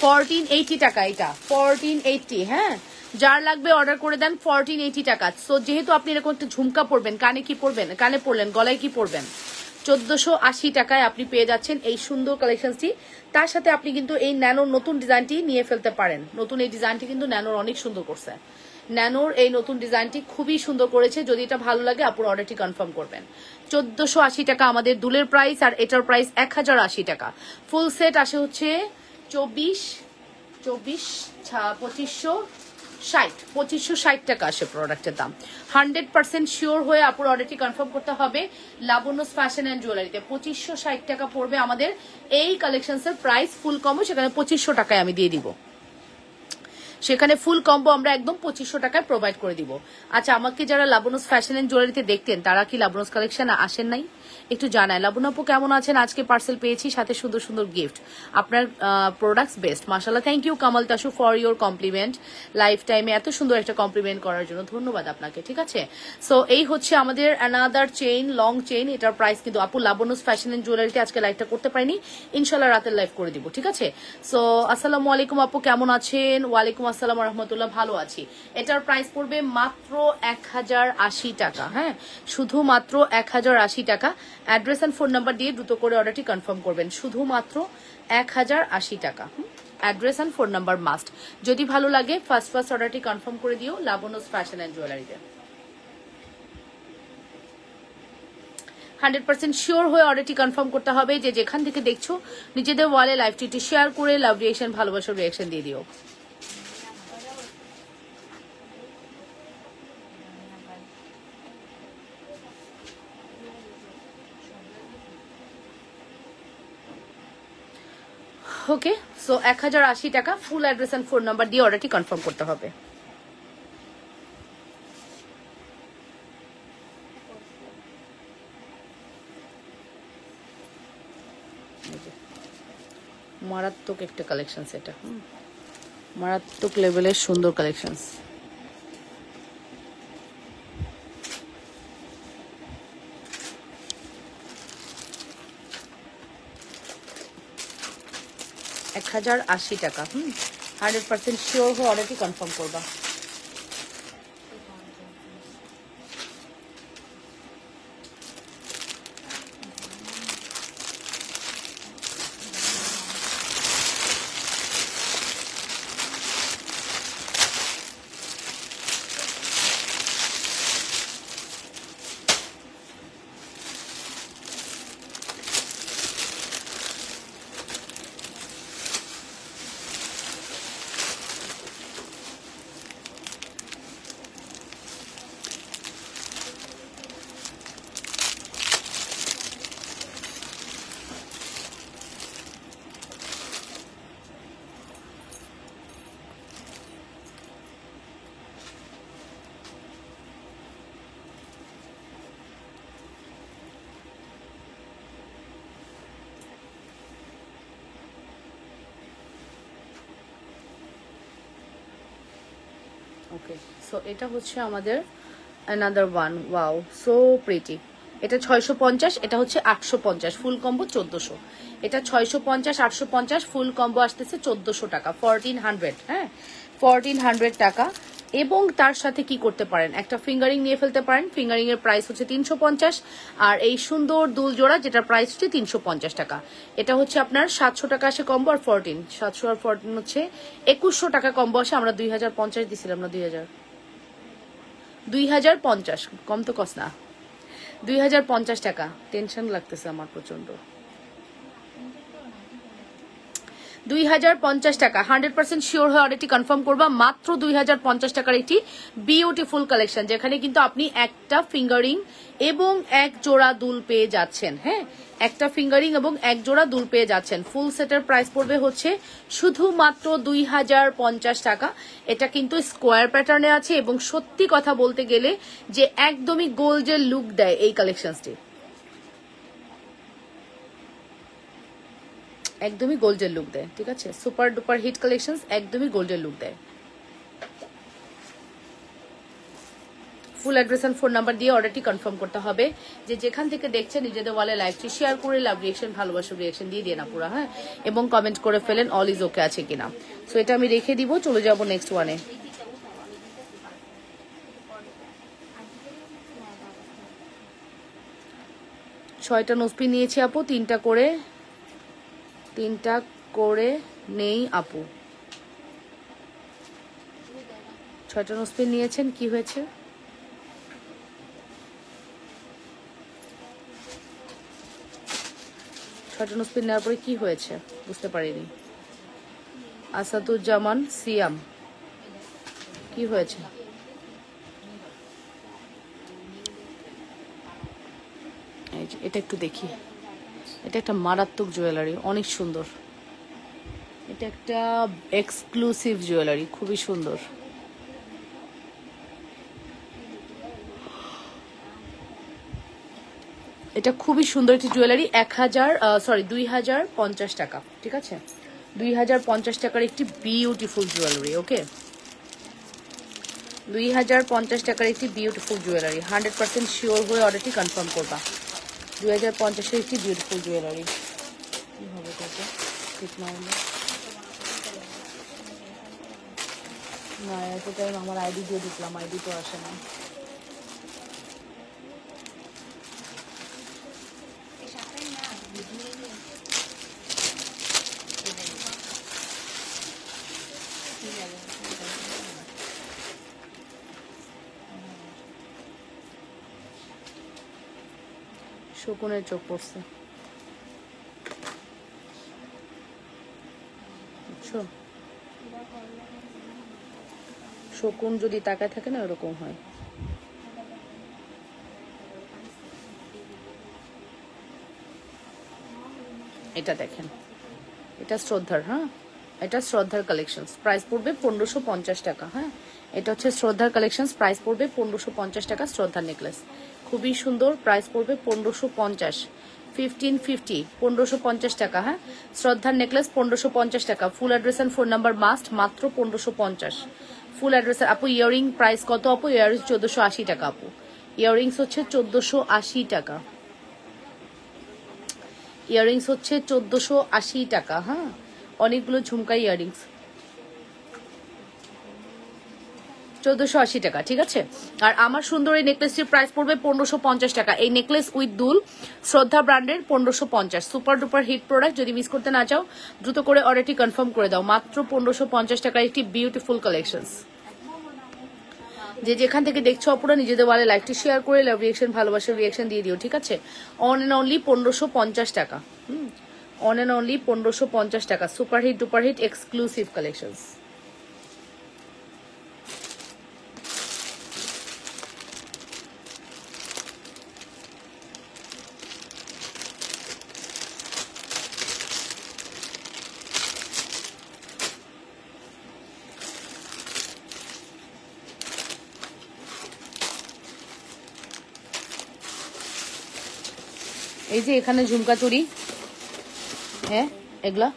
1480 টাকা, এটা 1480। হ্যাঁ যার লাগবে অর্ডার করে দেন 1480 টাকা। সো যেহেতু আপনি এরকম একটা ঝুমকা পরবেন, কানে কি পরবেন, কানে পরলেন, গলায় কি পরবেন, 1480 টাকায় আপনি পেয়ে যাচ্ছেন এই সুন্দর কালেকশনটি। তার সাথে আপনি কিন্তু এই ন্যানোর নতুন ডিজাইনটি নিয়ে ফেলতে পারেন। নতুন এই ডিজাইনটি কিন্তু ন্যানোর অনেক সুন্দর করছে, ন্যানোর এই নতুন ডিজাইনটি খুবই সুন্দর করেছে। যদি এটা ভালো লাগে আপুর অর্ডারটি কনফার্ম করবেন। 1480 টাকা আমাদের দুলের প্রাইস, আর এটার প্রাইস 1080 টাকা। ফুল সেট আসে হচ্ছে 2560 টাকা আসে প্রোডাক্টের দাম। 100% শিওর হয়ে আপুর অর্ডারটি কনফার্ম করতে হবে লাবণ্যস ফ্যাশন অ্যান্ড জুয়েলারিতে। 2560 টাকা পড়বে আমাদের এই কালেকশনসের প্রাইস। ফুল কম্বো সেখানে 2500 টাকায় আমি দিয়ে দিব, সেখানে ফুল কম্বো আমরা একদম 2500 টাকায় প্রোভাইড করে দিব। আচ্ছা আমাকে যারা লাবণ্যস ফ্যাশন এন্ড জুয়েলারিতে দেখতেন তারা কি লাবণ্যস কালেকশনে আসেন নাই একটু জানায়। লাবণ্য আপু কেমন আছেন? আজকে পার্সেল পেয়েছি, সাথে সুন্দর সুন্দর গিফট, আপনার প্রোডাক্টস বেস্ট মাশাআল্লাহ। Thank you Kamal Tasu for your compliment, life টাইমে এত সুন্দর একটা কমপ্লিমেন্ট করার জন্য ধন্যবাদ আপনাকে। ঠিক আছে, সো এই হচ্ছে আমাদের অ্যানাদার চেইন, লং চেইন। এটার প্রাইস কিন্তু আপু লাবণ্যস ফ্যাশন এন্ড জুয়েলারিতে আজকে লাইভটা করতে পারিনি, ইনশাল্লাহ রাতের লাইভ করে দিব। ঠিক আছে, সো আসসালামু আলাইকুম আপু, কেমন আছেন? ওয়ালাইকুম আসসালাম রহমতুল্লাহ, ভালো আছি। এটার প্রাইস পড়বে মাত্র 1080 টাকা। হ্যাঁ শুধুমাত্র 1080 টাকা। অ্যাড্রেস এন্ড ফোন নাম্বার দিয়ে দ্রুত করে অর্ডারটি কনফার্ম করবেন। শুধুমাত্র 1080 টাকা। Address and phone number must. যদি ভালো লাগে ফার্স্ট অর্ডারটি কনফার্ম করে দিও লাবণ্যস ফ্যাশন এন্ড জুয়েলারিতে। 100% শিওর হয়ে অর্ডারটি কনফার্ম করতে হবে। যে যেখান থেকে দেখছো নিজেদের ওয়ালে লাইভটি শেয়ার করে লাভ রিয়েকশন, ভালোবাসার রিয়েকশন দিয়ে দিও। ওকে, সো 1080 টাকা। Full address and phone number দিয়ে অর্ডারটি কনফার্ম করতে হবে। মারাত্মক একটা কালেকশন, এটা মারাত্মক লেভেলের সুন্দর কালেকশন। এক 1080 টাকা। 100% শিওর হয়ে অর্ডারটি কনফার্ম করবা। ওকে, সো এটা হচ্ছে আমাদের another one. Wow so pretty. এটা 650, এটা হচ্ছে 850, ফুল কম্বো 1400। এটা 650 850, ফুল কম্বো আসতেছে 1400 টাকা, 1400। হ্যাঁ 1400 টাকা। এবং তার সাথে কি করতে পারেন, একটা ফিঙ্গারিং নিয়ে ফেলতে পারেন। ফিঙ্গারিং এর প্রাইস হচ্ছে 350, আর এই সুন্দর দুল জোড়া যেটা প্রাইস হচ্ছে 350 টাকা। এটা হচ্ছে আপনার 700 টাকা আসে কম্বো, আর 14 700 আর 14 হচ্ছে 2100 টাকা কম্বো আসে। আমরা 2050 দিছিলাম না, 2050 কম তো কস না, 2050 টাকা। টেনশন লাগতেছে আমার প্রচন্ড। 2050 টাকা 100% শিওর হয়ে অর্ডারটি কনফার্ম করবা। মাত্র 2050 টাকার একটি বিউটিফুল কালেকশন, যেখানে কিন্তু আপনি একটা ফিঙ্গারিং এবং এক জোড়া দুল পেয়ে যাচ্ছেন। হ্যাঁ, একটা ফিঙ্গারিং এবং এক জোড়া দুল পেয়ে যাচ্ছেন। ফুল সেটের প্রাইস পড়বে হচ্ছে শুধুমাত্র 2050 টাকা। এটা কিন্তু স্কোয়ার প্যাটার্নে আছে এবং সত্যি কথা বলতে গেলে যে একদমই গোল্ডের লুক দেয় এই কালেকশনটি, একদমই গোল্ডের লুক দেয়। ঠিক আছে, সুপার ডুপার হিট কালেকশন, একদমই গোল্ডের লুক দেয়। Full address and phone number দিয়ে অর্ডারটি কনফার্ম করতে হবে। যে যেখান থেকে দেখছেন নিজেদের ওয়ালে লাইভটি শেয়ার করে লাভ রিয়েকশন, ভালোবাসা রিয়েকশন দিয়ে দিয়ে না পুরো, হ্যাঁ, এবং কমেন্ট করে ফেলেন অল ইজ ওকে আছে কিনা। সো এটা আমি রেখে দিব, চলে যাব নেক্সট ওয়ানে। ছয়টা নোসপি নিয়েছি আপু, তিনটা করে নেই আপু। 6টা নোসপি নিয়েছেন, কি হয়েছে? নোসপিন নেওয়ার পরে কি হয়েছে বুঝতে পারিনি। আসাদুজ্জামান সিয়াম, কি হয়েছে? এটা একটু দেখি। এটা একটা মারাত্মক জুয়েলারি, অনেক সুন্দর। এটা একটা এক্সক্লুসিভ জুয়েলারি, খুবই সুন্দর। এটা খুবই সুন্দর একটি জুয়েলারি। 2050 টাকা। ঠিক আছে, 2050 টাকার একটি বিউটিফুল জুয়েলারি। ওকে, 2050 টাকার একটি বিউটিফুল জুয়েলারি। 100% শিওর হয়ে অর্ডারটি কনফার্ম করবা। 2050-এর একটি বিউটিফুল জুয়েলারি। কি হবে কত ঠিক না হলে না, এত টাইম আমার আইডি দিয়ে দিলাম, আইডি তো আসে না। শকুনের চোখ পড়ছে, বুঝছো? শকুন যদি তাকায় থাকে না, ওরকম হয়। এটা দেখেন, এটা শ্রদ্ধার, হ্যাঁ, এটা শ্রদ্ধার কালেকশন। প্রাইস পড়বে 1550 টাকা। হ্যাঁ, এটা হচ্ছে শ্রদ্ধার কালেকশন, প্রাইস পড়বে 1550 টাকা। শ্রদ্ধার নেকলেস খুবই সুন্দর, প্রাইস পড়বে 1550। 1550, 1550 টাকা। হ্যাঁ, শ্রদ্ধার নেকলেস 1550 টাকা। Full address and phone number must, মাত্র 1550। Full address. আপু ইয়ারিং প্রাইস কত আপু? ইয়ারিং 1480 টাকা আপু। ইয়ারিংস হচ্ছে 1480 টাকা। ইয়ারিংস হচ্ছে 1480 টাকা। হ্যাঁ, অনেকগুলো ঝুমকা ইয়ারিংস, 1480 টাকা। ঠিক আছে, আর আমার সুন্দর এই নেকলেসটির প্রাইস পড়বে 1550 টাকা। এই নেকলেস উইথ দুল, শ্রদ্ধা ব্র্যান্ডের, 1550। Super duper hit product. যদি মিস করতে না চাও দ্রুত করে অর্ডারটি কনফার্ম করে দাও। মাত্র 1550 টাকার একটি বিউটিফুল কালেকশনস। যে যেখান থেকে দেখছো অপুরা নিজেদের ওয়ালে লাইভটি শেয়ার করে লাভ রিয়েকশন, ভালোবাসার রিয়েকশন দিয়ে দিও। ঠিক আছে, অন এন্ড অনলি 1550 টাকা। অন এন্ড অনলি 1550 টাকা। Super hit duper hit exclusive collections. এই যে এখানে ঝুমকা চুড়ি, হ্যাঁ, এগুলা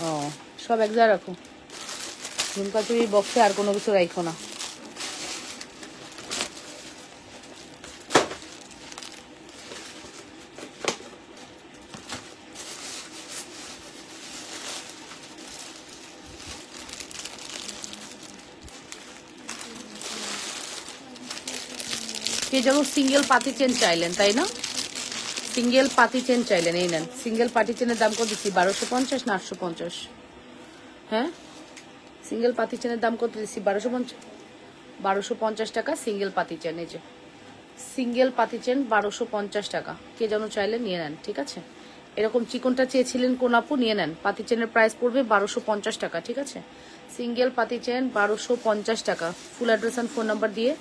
ও সব এক জায়গায় রাখো। ঝুমকা চুড়ির বক্সে আর কোনো কিছু রাখো না। কে যেন সিঙ্গেল পাতি চেন চাইলেন, তাই না? সিঙ্গেল পাতি চেন চাইলেন, এই নেন। সিঙ্গেল পাতি চেনের দাম কত দিচ্ছি? 1250 না 850? হ্যাঁ, সিঙ্গেল পাতি চেনের দাম কত দিচ্ছি? 1250 টাকা সিঙ্গেল পাতি চেন। এই যে সিঙ্গেল পাতি চেন 1250 টাকা। কে যেন চাইলেন, নিয়ে নেন, ঠিক আছে? এরকম চিকনটা চেয়েছিলেন কোন আপু, নিয়ে নেন। পাতি চেনের প্রাইস পড়বে 1250 টাকা, ঠিক আছে? সিঙ্গেল পাতি চেন 1250 টাকা। Full address and phone number দিয়ে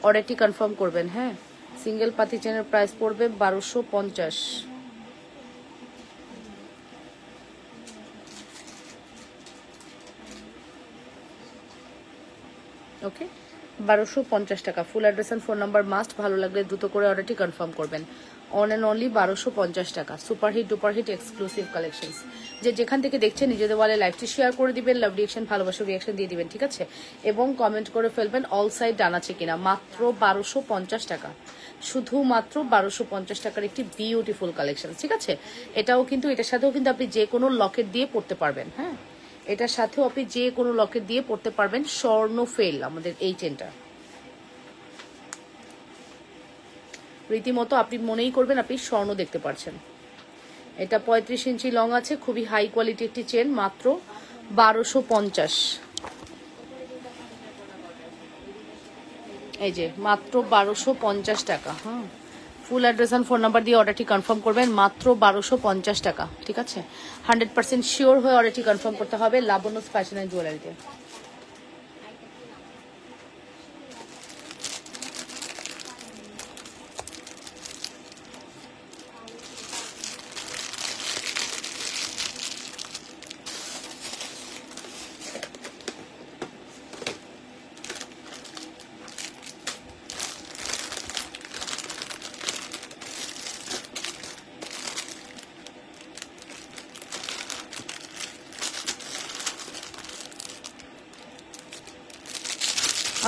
অর্ডারটি কনফার্ম করবেন। হ্যাঁ, সিঙ্গেল পাতি চেনের প্রাইস পড়বে 1250। ওকে, 1250 টাকা। Full address and phone number must. ভালো লাগলে দ্রুত করে অর্ডারটি কনফার্ম করবেন। অন অ্যান্ড অনলি 1250 টাকা। Super hit duper hit exclusive collections. যে যেখান থেকে দেখছেন নিজেদের বলে লাইভটি শেয়ার করে দিবেন, লাভ রিয়েকশন, ভালোবাসা রিয়েকশন দিয়ে দিবেন, ঠিক আছে? এবং কমেন্ট করে ফেলবেন অল সাইড ডান আছে কিনা। মাত্র 1250 টাকা, শুধুমাত্র 1250 টাকার একটি বিউটিফুল কালেকশন, ঠিক আছে? এটাও কিন্তু, এটার সাথেও কিন্তু আপনি যে কোনো লকেট দিয়ে পড়তে পারবেন। হ্যাঁ, এটার সাথেও আপনি যে কোনো লকেট দিয়ে পড়তে পারবেন। স্বর্ণ ফেল আমাদের এই চেনটা, রীতিমতো আপনি মনেই করবেন আপনি স্বর্ণ দেখতে পাচ্ছেন। এটা 35 ইঞ্চি লং আছে, খুবই হাই কোয়ালিটি একটি চেন। মাত্র 1250। এই যে মাত্র 1250 টাকা। হ্যাঁ, full address and phone number দিয়ে অর্ডারটি কনফার্ম করবেন। মাত্র 1250 টাকা, ঠিক আছে? 100% শিওর হয়ে অর্ডারটি কনফার্ম করতে হবে লাবণ্যস ফ্যাশন অ্যান্ড জুয়েলারিতে।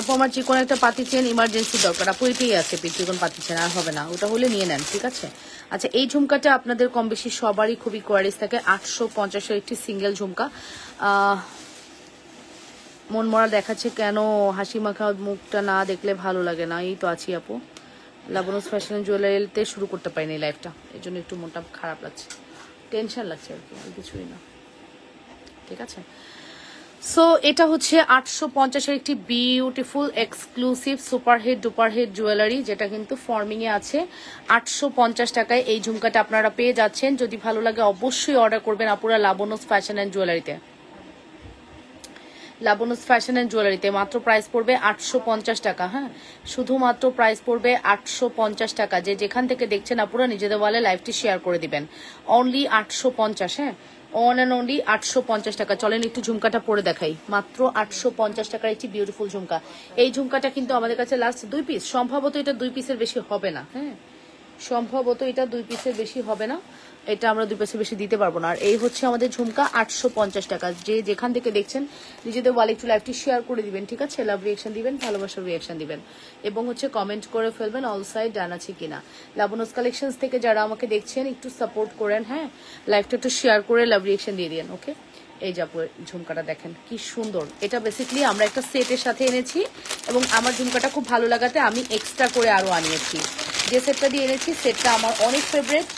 আপু আমার চিকন একটা পাতি চেন ইমার্জেন্সি দরকার। আপু এটাই আছে চিকন পাতি চেন, আর হবে না, ওটা হলে নিয়ে নেন, ঠিক আছে? আচ্ছা, এই ঝুমকাটা আপনাদের কম বেশি সবারই খুবই কোয়ারিস থাকে। 850-এর একটি সিঙ্গেল ঝুমকা। মন মরা দেখাচ্ছে কেন? হাসি মাখা মুখটা না দেখলে ভালো লাগে না। এই তো আছি আপু, লাবণ্যস ফ্যাশন জুয়েলারিতে শুরু করতে পারিনি লাইফটা, এই জন্য একটু মনটা খারাপ লাগছে, টেনশন লাগছে আর কি, আর কিছুই না, ঠিক আছে? সো এটা হচ্ছে 850-এর একটি বিউটিফুল এক্সক্লুসিভ সুপারহিট ডুপারহিট জুয়েলারি, যেটা কিন্তু ফর্মিং এ আছে। 850 টাকায় এই ঝুমকাটা আপনারা পেয়ে যাচ্ছেন। যদি ভালো লাগে অবশ্যই অর্ডার করবেন আপুরা লাবণ্যস ফ্যাশন অ্যান্ড জুয়েলারিতে। লাবণ্যস ফ্যাশন অ্যান্ড জুয়েলারিতে মাত্র প্রাইস পড়বে 850 টাকা। হ্যাঁ, শুধুমাত্র প্রাইস পড়বে 850 টাকা। যে যেখান থেকে দেখছেন আপুরা নিজেদের বলে লাইভটি শেয়ার করে দিবেন। অনলি 850। হ্যাঁ, অন অ্যান্ড অনলি 850 টাকা। চলেন একটু ঝুমকাটা পরে দেখাই। মাত্র 850 টাকার একটি বিউটিফুল ঝুমকা। এই ঝুমকাটা কিন্তু আমাদের কাছে লাস্ট 2 পিস, সম্ভবত এটা 2 পিসের বেশি হবে না। হ্যাঁ, সম্ভবত এটা 2 পিসের বেশি হবে না, এটা আমরা 2 পিসের বেশি দিতে পারবো না। আর এই হচ্ছে আমাদের ঝুমকা 850 টাকা। যে যেখান থেকে দেখছেন নিজেদের ওয়ালে একটু লাইভটি শেয়ার করে দিবেন, ঠিক আছে? লাভ রিয়েকশন দিবেন, ভালোবাসার রিয়েকশন দিবেন, এবং হচ্ছে কমেন্ট করে ফেলবেন অল সাইড ডান আছে কিনা। লাবণ্যস কালেকশনস থেকে যারা আমাকে দেখছেন একটু সাপোর্ট করেন। হ্যাঁ, লাইভটা একটু শেয়ার করে লাভ রিয়েকশন দিয়ে দিন। ওকে, এই যে আপু ঝুমকাটা দেখেন কি সুন্দর। এটা বেসিক্যালি আমরা একটা সেটের সাথে এনেছি, এবং আমার ঝুমকাটা খুব ভালো লাগাতে আমি এক্সট্রা করে আরো আনিয়েছি। যে সেটটা দিয়ে এনেছি সেটটা আমার অনেক ফেভারিট।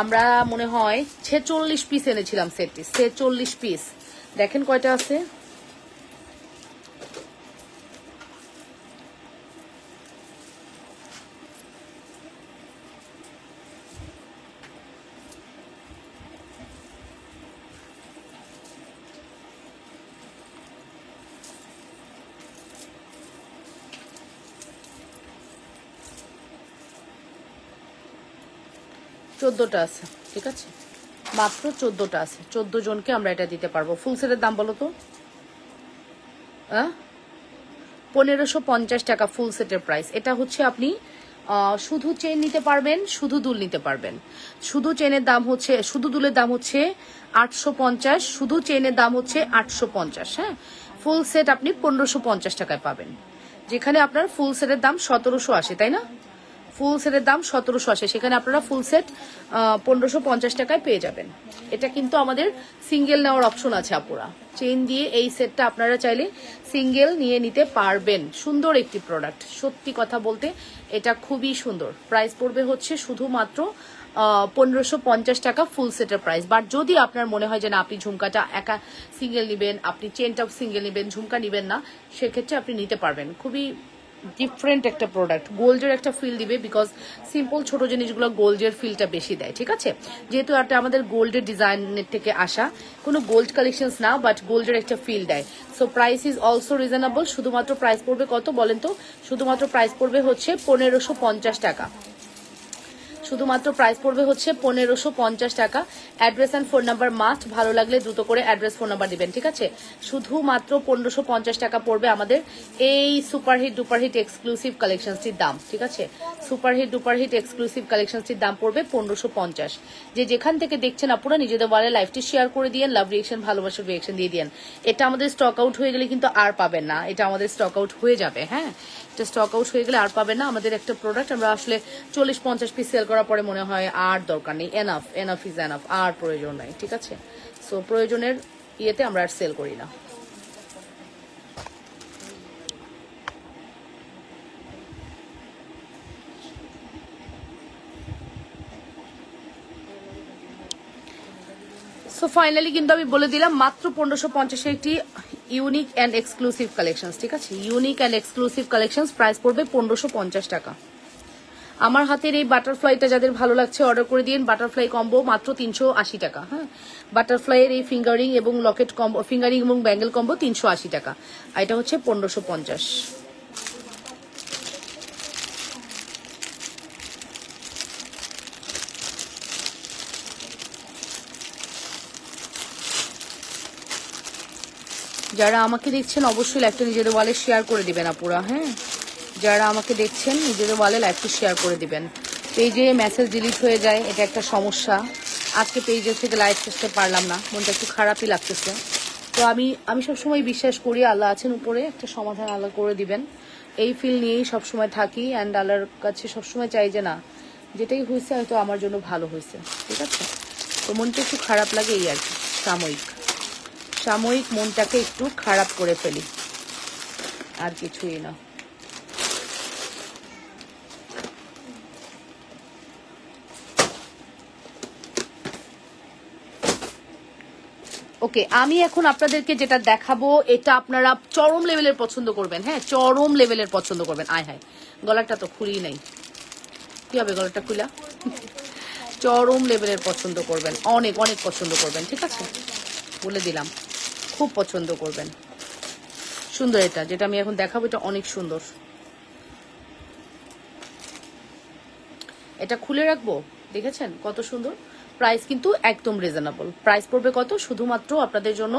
আমরা মনে হয় 46 পিস এনেছিলাম সেটটি, 46 পিস। দেখেন কয়টা আছে। চোদ্দটা আছে, ঠিক আছে? মাত্র 14টা আছে। 14 জনকে আমরা এটা দিতে পারবো। ফুল সেটের দাম বলো তো? 1550 টাকা ফুল সেটের প্রাইস। এটা হচ্ছে আপনি শুধু চেন নিতে পারবেন, শুধু দুল নিতে পারবেন। শুধু চেনের দাম হচ্ছে, শুধু দুলের দাম হচ্ছে 850, শুধু চেনের দাম হচ্ছে 850। হ্যাঁ, ফুল সেট আপনি 1550 টাকায় পাবেন, যেখানে আপনার ফুল সেটের দাম 1780, তাই না? ফুল সেটের দাম 1780, সেখানে আপনারা ফুল সেট 1550 টাকায় পেয়ে যাবেন। এটা কিন্তু আমাদের সিঙ্গেল নেওয়ার অপশন আছে আপুরা, চেইন দিয়ে এই সেটটা আপনারা চাইলে সিঙ্গেল নিয়ে নিতে পারবেন। সুন্দর একটি প্রোডাক্ট, সত্যি কথা বলতে এটা খুবই সুন্দর। প্রাইস পড়বে হচ্ছে শুধুমাত্র 1550 টাকা ফুল সেটের প্রাইস। বাট যদি আপনার মনে হয় যে না আপনি ঝুমকাটা একা সিঙ্গেল নেবেন, আপনি চেনটাও সিঙ্গেল নেবেন, ঝুমকা নেবেন না, সেক্ষেত্রে আপনি নিতে পারবেন। খুবই ডিফারেন্ট একটা প্রোডাক্ট, গোল্ডের একটা ফিল দিবে, বিকজ সিম্পল ছোট জিনিসগুলো গোল্ডের ফিলটা বেশি দেয়। ঠিক আছে, যেহেতু এটা আমাদের গোল্ডের ডিজাইনের থেকে আসা, কোনো গোল্ড কালেকশনস না, বাট গোল্ডের একটা ফিল দেয়। So price is also reasonable. শুধুমাত্র প্রাইস পড়বে কত বলেন তো? শুধুমাত্র প্রাইস পড়বে হচ্ছে 1550 টাকা। শুধুমাত্র প্রাইস পড়বে হচ্ছে 1550 টাকা। Address and phone number must, ভালো লাগলে দ্রুত করে অ্যাড্রেস ফোন নাম্বার দিবেন। ঠিক আছে, শুধুমাত্র 1550 টাকা পড়বে আমাদের এই সুপারহিট ডুপারহিট এক্সক্লুসিভ কালেকশনটির দাম। ঠিক আছে, সুপারহিট ডুপারহিট এক্সক্লুসিভ কালেকশনটির দাম পড়বে 1550। যে যেখান থেকে দেখছেন আপনারা নিজেদের ওয়ালে লাইভটি শেয়ার করে দিয়েন, লাভ রিয়েকশন ভালোবাসার রিয়েকশন দিয়ে দিয়েন। এটা আমাদের স্টক আউট হয়ে গেলে কিন্তু আর পাবেন না, এটা আমাদের স্টক আউট হয়ে যাবে। হ্যাঁ, এটা স্টক আউট হয়ে গেলে আর পাবেন না। আমাদের একটা প্রোডাক্ট আমরা আসলে 40-50 পিস সেল করার পরে মনে হয় আর দরকার নেই, এনাফ ইজ এনাফ, আর প্রয়োজন নাই। ঠিক আছে, সো প্রয়োজনের ইয়েতে আমরা আর সেল করি না। সো ফাইনালি কিন্তু আমি বলে দিলাম মাত্র 1550 একটি ইউনিক অ্যান্ড এক্সক্লুসিভ কালেকশন। ঠিক আছে, unique and exclusive collection, price পড়বে 1550 টাকা। আমার হাতের এই বাটারফ্লাইটা যাদের ভালো লাগছে অর্ডার করে দিন। বাটারফ্লাই কম্বো মাত্র 380 টাকা। হ্যাঁ, বাটারফ্লাইয়ের এই ফিঙ্গারিং এবং লকেট কম্বো, ফিঙ্গারিং এবং ব্যাঙ্গেল কম্বো 380 টাকা। আর এটা হচ্ছে 1550। যারা আমাকে দেখছেন অবশ্যই লাইভটা নিজেদের ওয়ালে শেয়ার করে দিবেন আপুরা। হ্যাঁ, যারা আমাকে দেখছেন নিজেদের ওয়ালে লাইভটা শেয়ার করে দিবেন। পেজে মেসেজ ডিলিট হয়ে যায়, এটা একটা সমস্যা। আজকে পেজে থেকে লাইভ করতে পারলাম না, মনটা একটু খারাপই লাগতেছে। তো আমি সবসময় বিশ্বাস করি আল্লাহ আছেন উপরে, একটা সমাধান আল্লাহ করে দিবেন, এই ফিল নিয়েই সবসময় থাকি। অ্যান্ড আল্লাহর কাছে সবসময় চাই যে না যেটাই হয়েছে হয়তো আমার জন্য ভালো হয়েছে। ঠিক আছে, তো মনটা একটু খারাপ লাগে এই আর কি, সাময়িক মনটাকে একটু খারাপ করে ফেলি, আর কিছুই না। ওকে, আমি এখন আপনাদেরকে যেটা দেখাবো এটা আপনারা চরম লেভেলের পছন্দ করবেন। হ্যাঁ, চরম লেভেলের পছন্দ করবেন। আয় হায়, গলাটা তো খুলি নাই, কি হবে গলাটা খুলা? চরম লেভেলের পছন্দ করবেন, অনেক অনেক পছন্দ করবেন। ঠিক আছে, বলে দিলাম, খুব পছন্দ করবেন। সুন্দর, এটা যেটা আমি এখন দেখাবো এটা অনেক সুন্দর। এটা খুলে রাখবো, দেখেছেন কত সুন্দর। প্রাইস কিন্তু একদম রিজনেবল। প্রাইস পড়বে কত? শুধুমাত্র আপনাদের জন্য,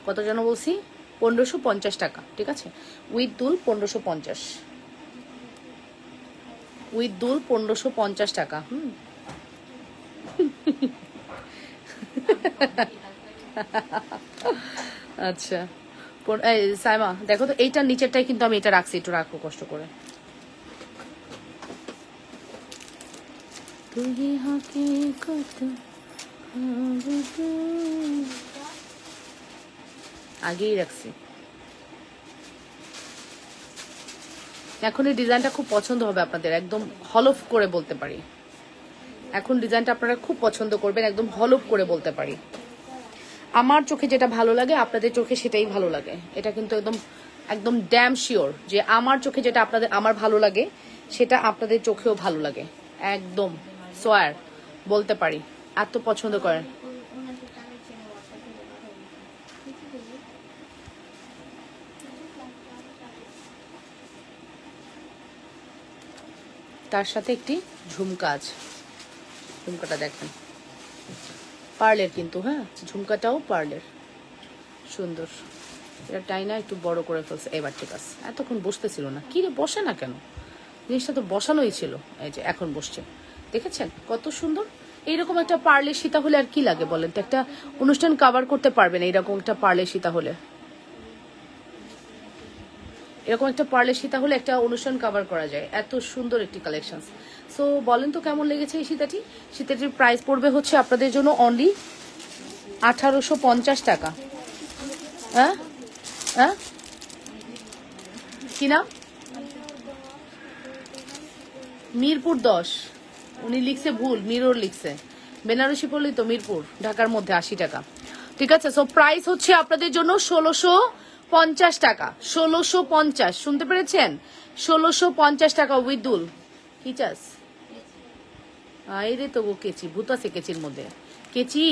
কত যেন বলছি, 1550 টাকা। ঠিক আছে, উইথ দুল 1550, উইথ দুল 1550 টাকা। আচ্ছা সাইমা দেখো তো, এইটার নিচেরটাই কিন্তু আমি এটা রাখছি, একটু রাখবো কষ্ট করে। আগেই রাখছি। এখন এই ডিজাইনটা খুব পছন্দ হবে আপনাদের, একদম হলফ করে বলতে পারি। এখন ডিজাইনটা আপনারা খুব পছন্দ করবেন, একদম হলফ করে বলতে পারি। আমার চোখে যেটা ভালো লাগে আপনাদের চোখে সেটাই ভালো লাগে, এটা কিন্তু একদম একদম ড্যাম শিওর যে আমার চোখে যেটা আমার ভালো লাগে সেটা আপনাদের চোখেও ভালো লাগে। একদম সোয়ার বলতে পারি, এত পছন্দ করেন। তার সাথে একটি ঝুমকা আছে, ঝুমকাটা দেখেন পার্লের কিন্তু। হ্যাঁ, ঝুমকাটাও পার্লের, সুন্দর। এটা টাইনা একটু বড় করে ফেলছে এবার। ঠিক আছে, এতক্ষণ বসতেছিল না, কি রে বসে না কেন? জিনিসটা তো বসানোই ছিল, এই যে এখন বসছে। দেখেছেন কত সুন্দর। এইরকম একটা পার্লের সীতা হলে আর কি লাগে বলেন তো? একটা অনুষ্ঠান কভার করতে পারবেন এইরকম একটা পার্লের সীতা হলে। এরকম একটা পার্লের সীতা হলে একটা অনুষ্ঠান কভার করা যায়, এত সুন্দর একটি কালেকশন। সো বলেন তো কেমন লেগেছে এই সীতাটি? সীতাটির প্রাইস পড়বে হচ্ছে আপনাদের জন্য অনলি 1850 টাকা। হ্যাঁ হ্যাঁ, কি নাম? মিরপুর 10। উনি লিখছে ভুল, মিরর লিখছে। বেনারসি পড়লি তো মিরপুর, ঢাকার মধ্যে 80 টাকা। ঠিক আছে, সো প্রাইস হচ্ছে আপনাদের জন্য 1650 টাকা। 1650, শুনতে পেরেছেন? 1650 টাকা উইথ দুল। কি চাস? আরে তো গো কেচি, ভূত আছে কেচির মধ্যে। কেচি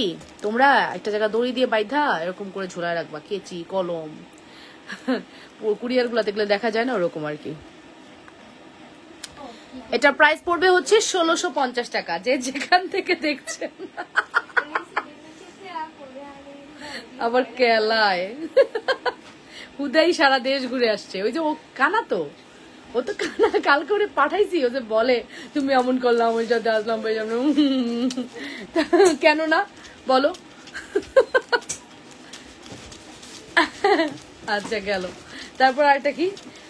তোমরা একটা জায়গা দড়ি দিয়ে বাইধা এরকম করে ঝোলায় রাখবা, কেচি কলম। কুরিয়ার গুলা দেখলে দেখা যায় না, ওরকম আর কি। এটা প্রাইস পড়বে হচ্ছে 1650 টাকা। যে যেখান থেকে দেখছেন আবার কেলায় হুদাই সারা দেশ ঘুরে আসছে। ওই যে ও কানা, তো ও তো কানা, কাল করে পাঠাইছি। ও যে বলে তুমি এমন করলাম, ওই সাথে আসলাম, কেন না বলো? আচ্ছা গেল। তারপর আরেকটা কি,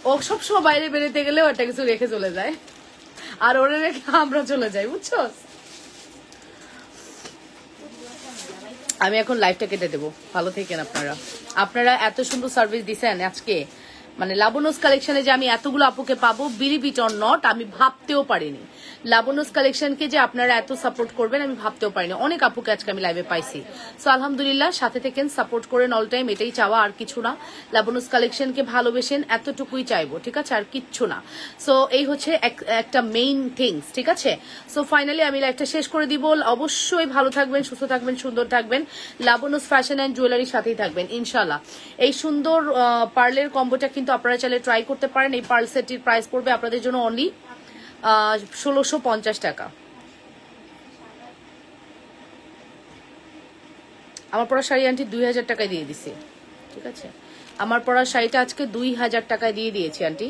ও সবসময় বাইরে বেরোতে গেলেও একটা কিছু রেখে চলে যায়, আর ওরা রেখে আমরা চলে যাই, বুঝছো? আমি এখন লাইভটা কেটে দেবো। ভালো থেকেন আপনারা। আপনারা এত সুন্দর সার্ভিস দিছেন আজকে, মানে লাবণ্যস কালেকশনে যে আমি এতগুলো আপুকে পাবো, বিলিভ ইট অর নট, আমি ভাবতেও পারিনি। লাবণ্যস কালেকশনকে যে আপনারা এত সাপোর্ট করবেন আমি ভাবতেও পারিনি। অনেক আপুকে আজকে আমি লাইভে পাইছি। সো আলহামদুলিল্লাহ, সাথে থেকেন, সাপোর্ট করেন অল টাইম, এটাই চাওয়া, আর কিছু না। লাবণ্যস কালেকশনকে ভালোবেসেন, এতটুকুই চাইবো, ঠিক আছে? আর কিচ্ছু না। সো এই হচ্ছে একটা মেইন থিংস, ঠিক আছে? সো ফাইনালি আমি লাইভটা শেষ করে দিব। অবশ্যই ভালো থাকবেন, সুস্থ থাকবেন, সুন্দর থাকবেন। লাবণ্যস ফ্যাশন অ্যান্ড জুয়েলারির সাথেই থাকবেন ইনশাল্লাহ। এই সুন্দর পার্লের কম্বোটা কিন্তু আপনারা চাইলে ট্রাই করতে পারেন। এই পার্ল সেটটির প্রাইস পড়বে আপনাদের জন্য অনলি 1650 টাকা। আমার পরা শাড়ি আন্টি 2000 টাকায় দিয়ে দিছি, ঠিক আছে? আমার পরা শাড়িটা আজকে 2000 টাকায় দিয়ে দিয়েছি আন্টি।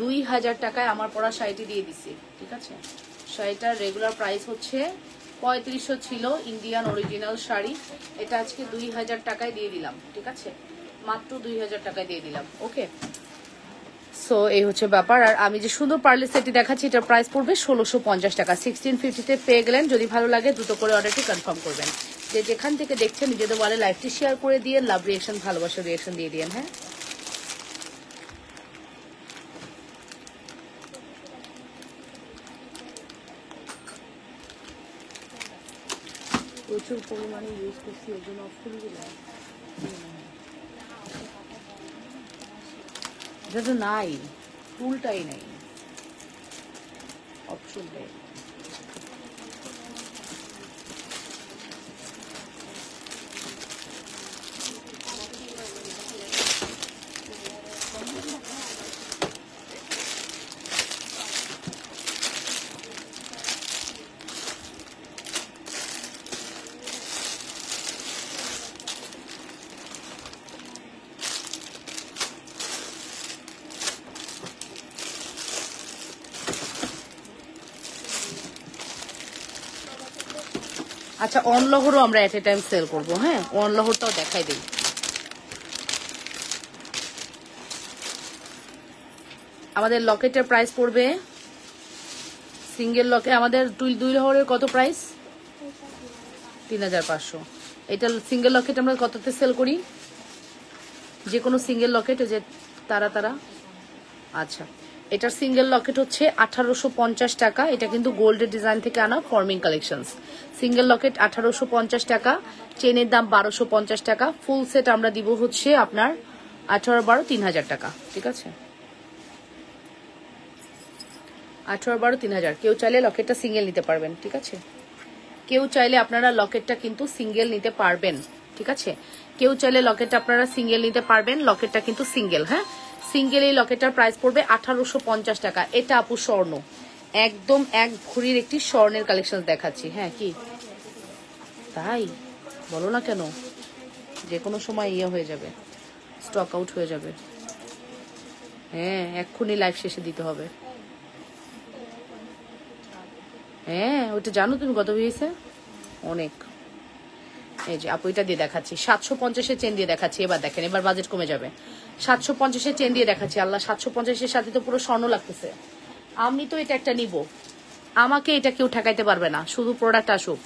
2000 টাকায় আমার পরা শাড়িটি দিয়ে দিছি, ঠিক আছে? শাড়িটার রেগুলার প্রাইস হচ্ছে 3500 ছিল, ইন্ডিয়ান অরিজিনাল শাড়ি। এটা আজকে 2000 টাকায় দিয়ে দিলাম, ঠিক আছে? মাত্র 2000 টাকায় দিয়ে দিলাম। ওকে, সো এই হচ্ছে ব্যাপার। আর আমি যে সুন্দর পার্লের সেটটি দেখাচ্ছি, এটার প্রাইস পড়বে 1650 টাকা। 1650-তে পেয়ে গেলেন। যদি ভালো লাগে দ্রুত করে অর্ডারটি কনফার্ম করবেন। যে যেখান থেকে দেখছেন নিজেদের বলে লাইভটি শেয়ার করে দিয়ে লাভ রিয়েকশন, ভালোবাসার রিয়েকশন দিয়ে দিন। হ্যাঁ, প্রচুর পরিমাণে ইউজ করছি, ওই জন্য অফ করে দিলাম। এটা তো নাই, টুলটাই নাই, অপশন নেই। আচ্ছা, অনলহরও আমরা এট এ টাইম সেল করবো। হ্যাঁ, অনলহরটাও দেখাই দিই। আমাদের লকেটের প্রাইস পড়বে, সিঙ্গেল লকে আমাদের দুই লহরের কত প্রাইস? 3500। এটা সিঙ্গেল লকেট আমরা কততে সেল করি? যে কোনো সিঙ্গেল লকেট, যে তারা আচ্ছা, এটার সিঙ্গেল লকেট হচ্ছে 1850 টাকা। এটা কিন্তু গোল্ডের ডিজাইন থেকে আনা ফর্মিং কালেকশনস। সিঙ্গেল লকেট 1850 টাকা, চেনের দাম 1250 টাকা। ফুল সেট আমরা দিব হচ্ছে আপনার 18-12 3000 টাকা, ঠিক আছে? 18-12 3000। কেউ চাইলে লকেটটা সিঙ্গেল নিতে পারবেন, ঠিক আছে? কেউ চাইলে আপনারা লকেটটা কিন্তু সিঙ্গেল নিতে পারবেন, ঠিক আছে? কেউ চাইলে লকেটটা আপনারা সিঙ্গেল নিতে পারবেন। লকেটটা কিন্তু সিঙ্গেল, হ্যাঁ সিঙ্গেল। এই লকেটটার প্রাইস পড়বে 1850 টাকা। এটা আপু স্বর্ণ, একদম এক ভরির একটি স্বর্ণের কালেকশন দেখাচ্ছি। হ্যাঁ, কি তাই বলো না কেন? যে কোনো সময় ইয়ে হয়ে যাবে, স্টক আউট হয়ে যাবে। হ্যাঁ, এক্ষুনি লাইভ শেষে দিতে হবে। হ্যাঁ, ওইটা জানো তুমি কত হয়েছে? অনেক। এই যে আপু এটা দিয়ে দেখাচ্ছি, 750-এর চেন দিয়ে দেখাচ্ছি। এবার দেখেন, এবার বাজেট কমে যাবে। 750-এর চেন দিয়ে দেখাচ্ছি। আল্লাহ, 750-এর সাথে তো পুরো স্বর্ণ লাগতেছে। আমি তো এটা একটা নিব, আমাকে এটা কেউ ঠেকাইতে পারবে না। শুধু প্রোডাক্ট আসুক,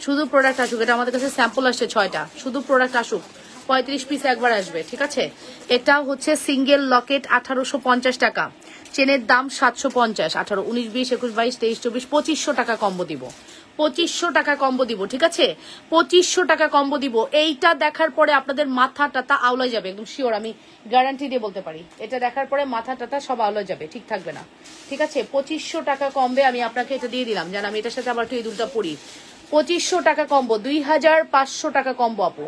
শুধু প্রোডাক্ট আসুক। এটা আমাদের কাছে স্যাম্পল আসছে 6টা, শুধু প্রোডাক্ট আসুক। 35 পিস একবার আসবে, ঠিক আছে। এটা হচ্ছে সিঙ্গেল লকেট 1850 টাকা, চেনের দাম 750। 18, 19, 20, 21, 22, 23, 24, 2500 টাকা কম্বো দিব। 2500 টাকা কম্বো দিব, ঠিক আছে। 2500 টাকা কম্বো দিব। এইটা দেখার পরে আপনাদের মাথা টাতা আউলাই যাবে, একদম শিওর, আমি গ্যারান্টি দিয়ে বলতে পারি। এটা দেখার পরে মাথা টাতা সব আউলাই যাবে, ঠিক থাকবে না, ঠিক আছে। 2500 টাকা কমবে, আমি আপনাকে এটা দিয়ে দিলাম। জান আমি এটার সাথে আবার একটু এই দুলটা পরি। 2500 টাকা কম্বো, 2500 টাকা কম্বো আপু।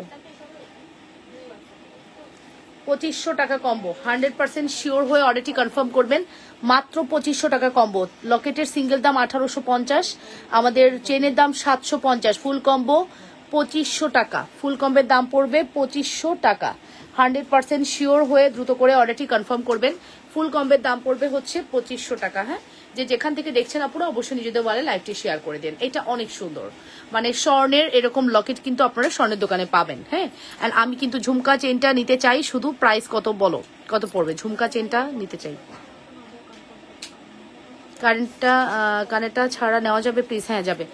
2500 টাকা কম্বো, 100% শিওর হয়ে অর্ডারটি কনফার্ম করবেন। মাত্র 2500 টাকা কম্বো। লকেটের সিঙ্গেল দাম 1850, আমাদের চেনের দাম 750, ফুল কম্বো 2500 টাকা। ফুল কম্বের দাম পড়বে 2500 টাকা। 100% শিওর হয়ে দ্রুত করে অর্ডারটি কনফার্ম করবেন। ফুল কম্বের দাম পড়বে হচ্ছে 2500 টাকা। হ্যাঁ, যে যেখান থেকে দেখছেন আপনারা অবশ্যই নিজেদের বলে লাইভটি শেয়ার করে দেন। এটা অনেক সুন্দর, মানে স্বর্ণের এরকম লকেট কিন্তু আপনারা স্বর্ণের দোকানে পাবেন। হ্যাঁ, আর আমি কিন্তু ঝুমকা চেনটা নিতে চাই, শুধু প্রাইস কত বলো, কত পড়বে? ঝুমকা চেনটা নিতে চাই। কানেরটা ছাড়া নেওয়া যাবে প্লিজ? হ্যাঁ যাবে।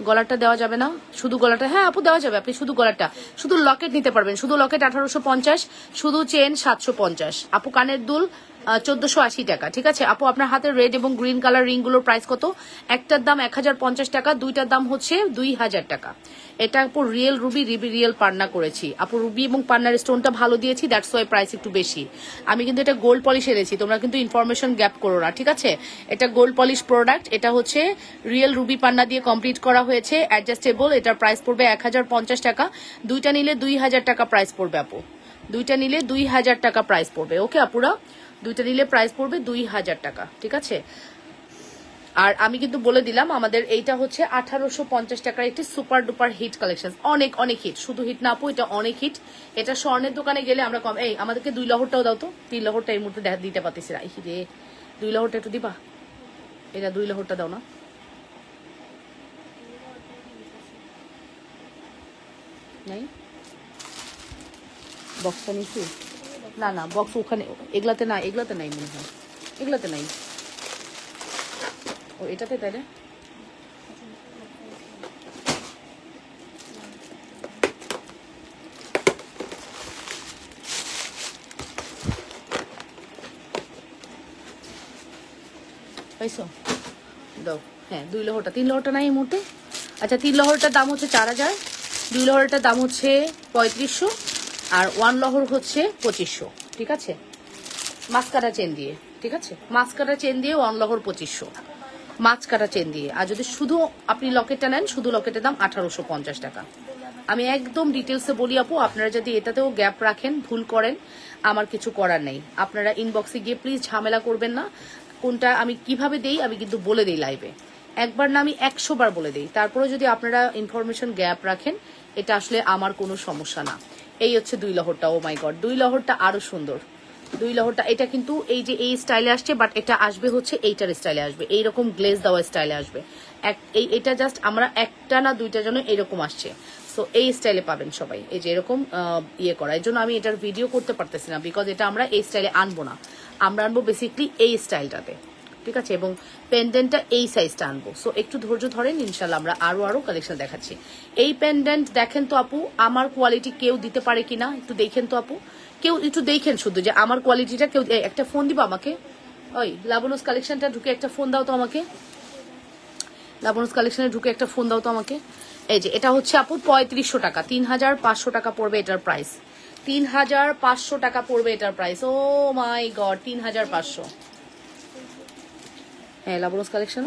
গলাটা দেওয়া যাবে না? শুধু গলাটা? হ্যাঁ আপু দেওয়া যাবে, আপনি শুধু গলাটা, শুধু লকেট নিতে পারবেন। শুধু লকেট 1850, শুধু চেন 750। আপু কানের দুল 1480 টাকা, ঠিক আছে। আপু আপনার হাতে রেড এবং গ্রিন কালার রিং গুলোর প্রাইস কত? একটার দাম 1050 টাকা, দুইটার দাম হচ্ছে 2000 টাকা। এটা আপু রিয়েল রুবি, রিয়েল পান্না করেছি আপু। রুবি এবং পান্নার স্টোনটা ভালো দিয়েছি, দ্যাটস ওয়াই প্রাইস একটু বেশি। আমি কিন্তু এটা গোল্ড পলিশ এনেছি, তোমরা কিন্তু ইনফরমেশন গ্যাপ করো না, ঠিক আছে। এটা গোল্ড পলিশ প্রোডাক্ট, এটা হচ্ছে রিয়েল রুবি পান্না দিয়ে কমপ্লিট করা হয়েছে, অ্যাডজাস্টেবল। এটার প্রাইস পড়বে 1050 টাকা। দুইটা নিলে 2000 টাকা প্রাইস পড়বে আপু। দুইটা নিলে 2000 টাকা প্রাইস পড়বে। ওকে আপুরা, দুইটা নিলে প্রাইস পড়বে 2000 টাকা, ঠিক আছে। আর আমি কিন্তু বলে দিলাম আমাদের এইটা হচ্ছে 1850 টাকার একটি সুপার ডুপার হিট কালেকশন। অনেক অনেক হিট, শুধু হিট না আপু, এটা অনেক হিট। এটা স্বর্ণের দোকানে গেলে আমরা কম। এই আমাদেরকে 2 লহরটাও দাও তো। 3 লহরটা এই মুহূর্তে দিতে পারতেছি না। রে 2 লহরটা একটু দিবা? এটা 2 লহরটা দাও না। নাই বক্সটা নিছি? না না, বক্স ওখানে, এগুলাতে না, এগুলাতে নাই মনে হয়, এগুলাতে নাই। ও এটাতে, তাই না? পাইছো? দাও। হ্যাঁ 2 লহরটা, 3 লহরটা নাই এই মুহূর্তে। আচ্ছা 3 লহরটার দাম হচ্ছে 4000, 2 লহরটার দাম হচ্ছে 3500, আর 1 লহর হচ্ছে 2500, ঠিক আছে। মাস্কারা চেন দিয়ে, ঠিক আছে। মাস্কারা চেন দিয়ে 1 লহর 2500, মাছ কাটা চেন দিয়ে। আর যদি শুধু আপনি লকেটটা নেন, শুধু লকেটের দাম 1850 টাকা। আমি একদম ডিটেলসে বলি আপু, আপনারা যদি এটাতেও গ্যাপ রাখেন, ভুল করেন, আমার কিছু করার নেই। আপনারা ইনবক্সে গিয়ে প্লিজ ঝামেলা করবেন না। কোনটা আমি কিভাবে দেই আমি কিন্তু বলে দিই লাইভে, একবার না আমি 100 বার বলে দিই। তারপরে যদি আপনারা ইনফরমেশন গ্যাপ রাখেন, এটা আসলে আমার কোনো সমস্যা না। এই হচ্ছে 2 লহরটা। ও মাই গড, 2 লহরটা আরো সুন্দর। 2 লহরটা এটা কিন্তু এই যে এই স্টাইলে আসছে, বাট এটা আসবে হচ্ছে এইটার স্টাইলে আসবে, এইরকম গ্লেজ দেওয়া স্টাইলে আসবে। এটা জাস্ট আমরা একটা না দুইটা জন্য এরকম আসছে, সো এই স্টাইলে পাবেন সবাই। এই যে এরকম ইয়ে করা, এই জন্য আমি এটার ভিডিও করতে পারতেছি না, বিকজ এটা আমরা এই স্টাইলে আনবো না, আমরা আনবো বেসিকলি এই স্টাইলটাতে, ঠিক আছে। এবং পেন্ডেন্টটা এই সাইজটা আনবো। সো একটু ধৈর্য ধরেন, ইনশাল্লাহ আমরা আরো কালেকশন দেখাচ্ছি। এই পেন্ডেন্ট দেখেন তো আপু, আমার কোয়ালিটি কেউ দিতে পারে কিনা একটু দেখেন তো আপু, কেউ একটু দেখেন শুধু যে আমার কোয়ালিটিটা কেউ। একটা ফোন দিবা আমাকে, ওই লাবনুস কালেকশনটা ঢুকে একটা ফোন দাও তো আমাকে, লাবনুস কালেকশনে ঢুকে একটা ফোন দাও তো আমাকে। এই যে এটা হচ্ছে আপু 3500 টাকা, 3500 টাকা পড়বে এটার প্রাইস। 3500 টাকা পড়বে এটার প্রাইস। ও মাই গড, 3500। হ্যাঁ লাবনুস কালেকশন,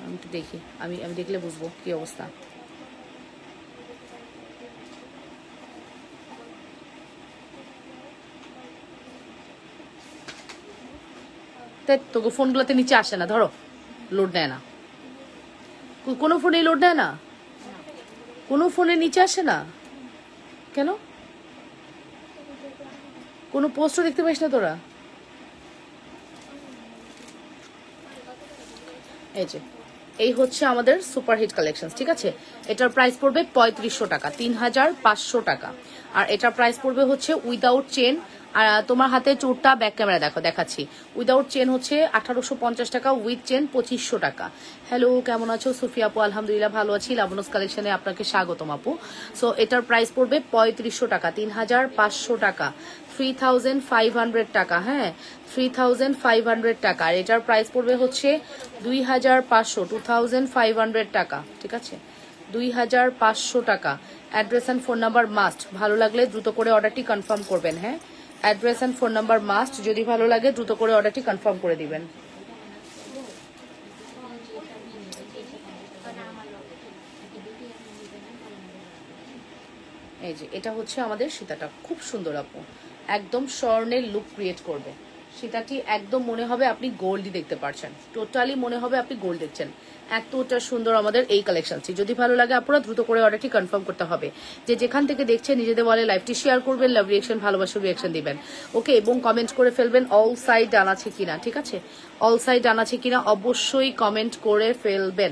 আমি একটু দেখি, আমি দেখলে বুঝবো কি অবস্থা। তোকে ফোনগুলোতে নিচে আসে না, ধরো লোড নেয় না, কোনো ফোনে লোড নেয় না, কোনো ফোনে নিচে আসে না কেন? কোনো পোস্টও দেখতে পাইস না তোরা? এই যে এই হচ্ছে আমাদের সুপারহিট কালেকশন, ঠিক আছে। এটার প্রাইস পড়বে 3500 টাকা, 3500 টাকা। আর এটার প্রাইস পড়বে হচ্ছে উইদাউট চেন, আর তোমার হাতে চোরটা ব্যাক ক্যামেরা দেখাচ্ছি। উইদাউট চেন হচ্ছে 1850 টাকা, উইথ চেন 2500 টাকা। হ্যালো, কেমন আছো সুফিয়া আপু? আলহামদুলিল্লাহ ভালো আছি। লাবণস কালেকশনে আপনাকে স্বাগতম আপু। সো এটার প্রাইস পড়বে 3500 টাকা, 3500 টাকা, 3500 টাকা। হ্যাঁ, 3500 টাকা। আর এটার প্রাইস পড়বে হচ্ছে 2500, 2500 টাকা, ঠিক আছে, 2500 টাকা। Address and phone number must, ভালো লাগলে দ্রুত করে অর্ডারটি কনফার্ম করবেন। হ্যাঁ, address and phone number must, যদি ভালো লাগে দ্রুত করে অর্ডারটি কনফার্ম করে দিবেন। এই যে এটা হচ্ছে আমাদের সীতাটা, খুব সুন্দর আপু, একদম স্বর্ণের লুক ক্রিয়েট করবে। সীতাটি একদম মনে হবে আপনি গোল্ডই দেখতে পাচ্ছেন, টোটালি মনে হবে আপনি গোল্ড দেখছেন, এতটা সুন্দর আমাদের এই কালেকশনটি। যদি ভালো লাগে আপনারা দ্রুত করে অর্ডারটি কনফার্ম করতে হবে। যে যেখান থেকে দেখছেন নিজেদের বলে লাইভটি শেয়ার করবেন, লাভ রিয়েকশন, ভালোবাসার রিয়েকশন দিবেন, ওকে, এবং কমেন্ট করে ফেলবেন অল সাইড ডান আছে কিনা, ঠিক আছে, অল সাইড ডান আছে কিনা অবশ্যই কমেন্ট করে ফেলবেন,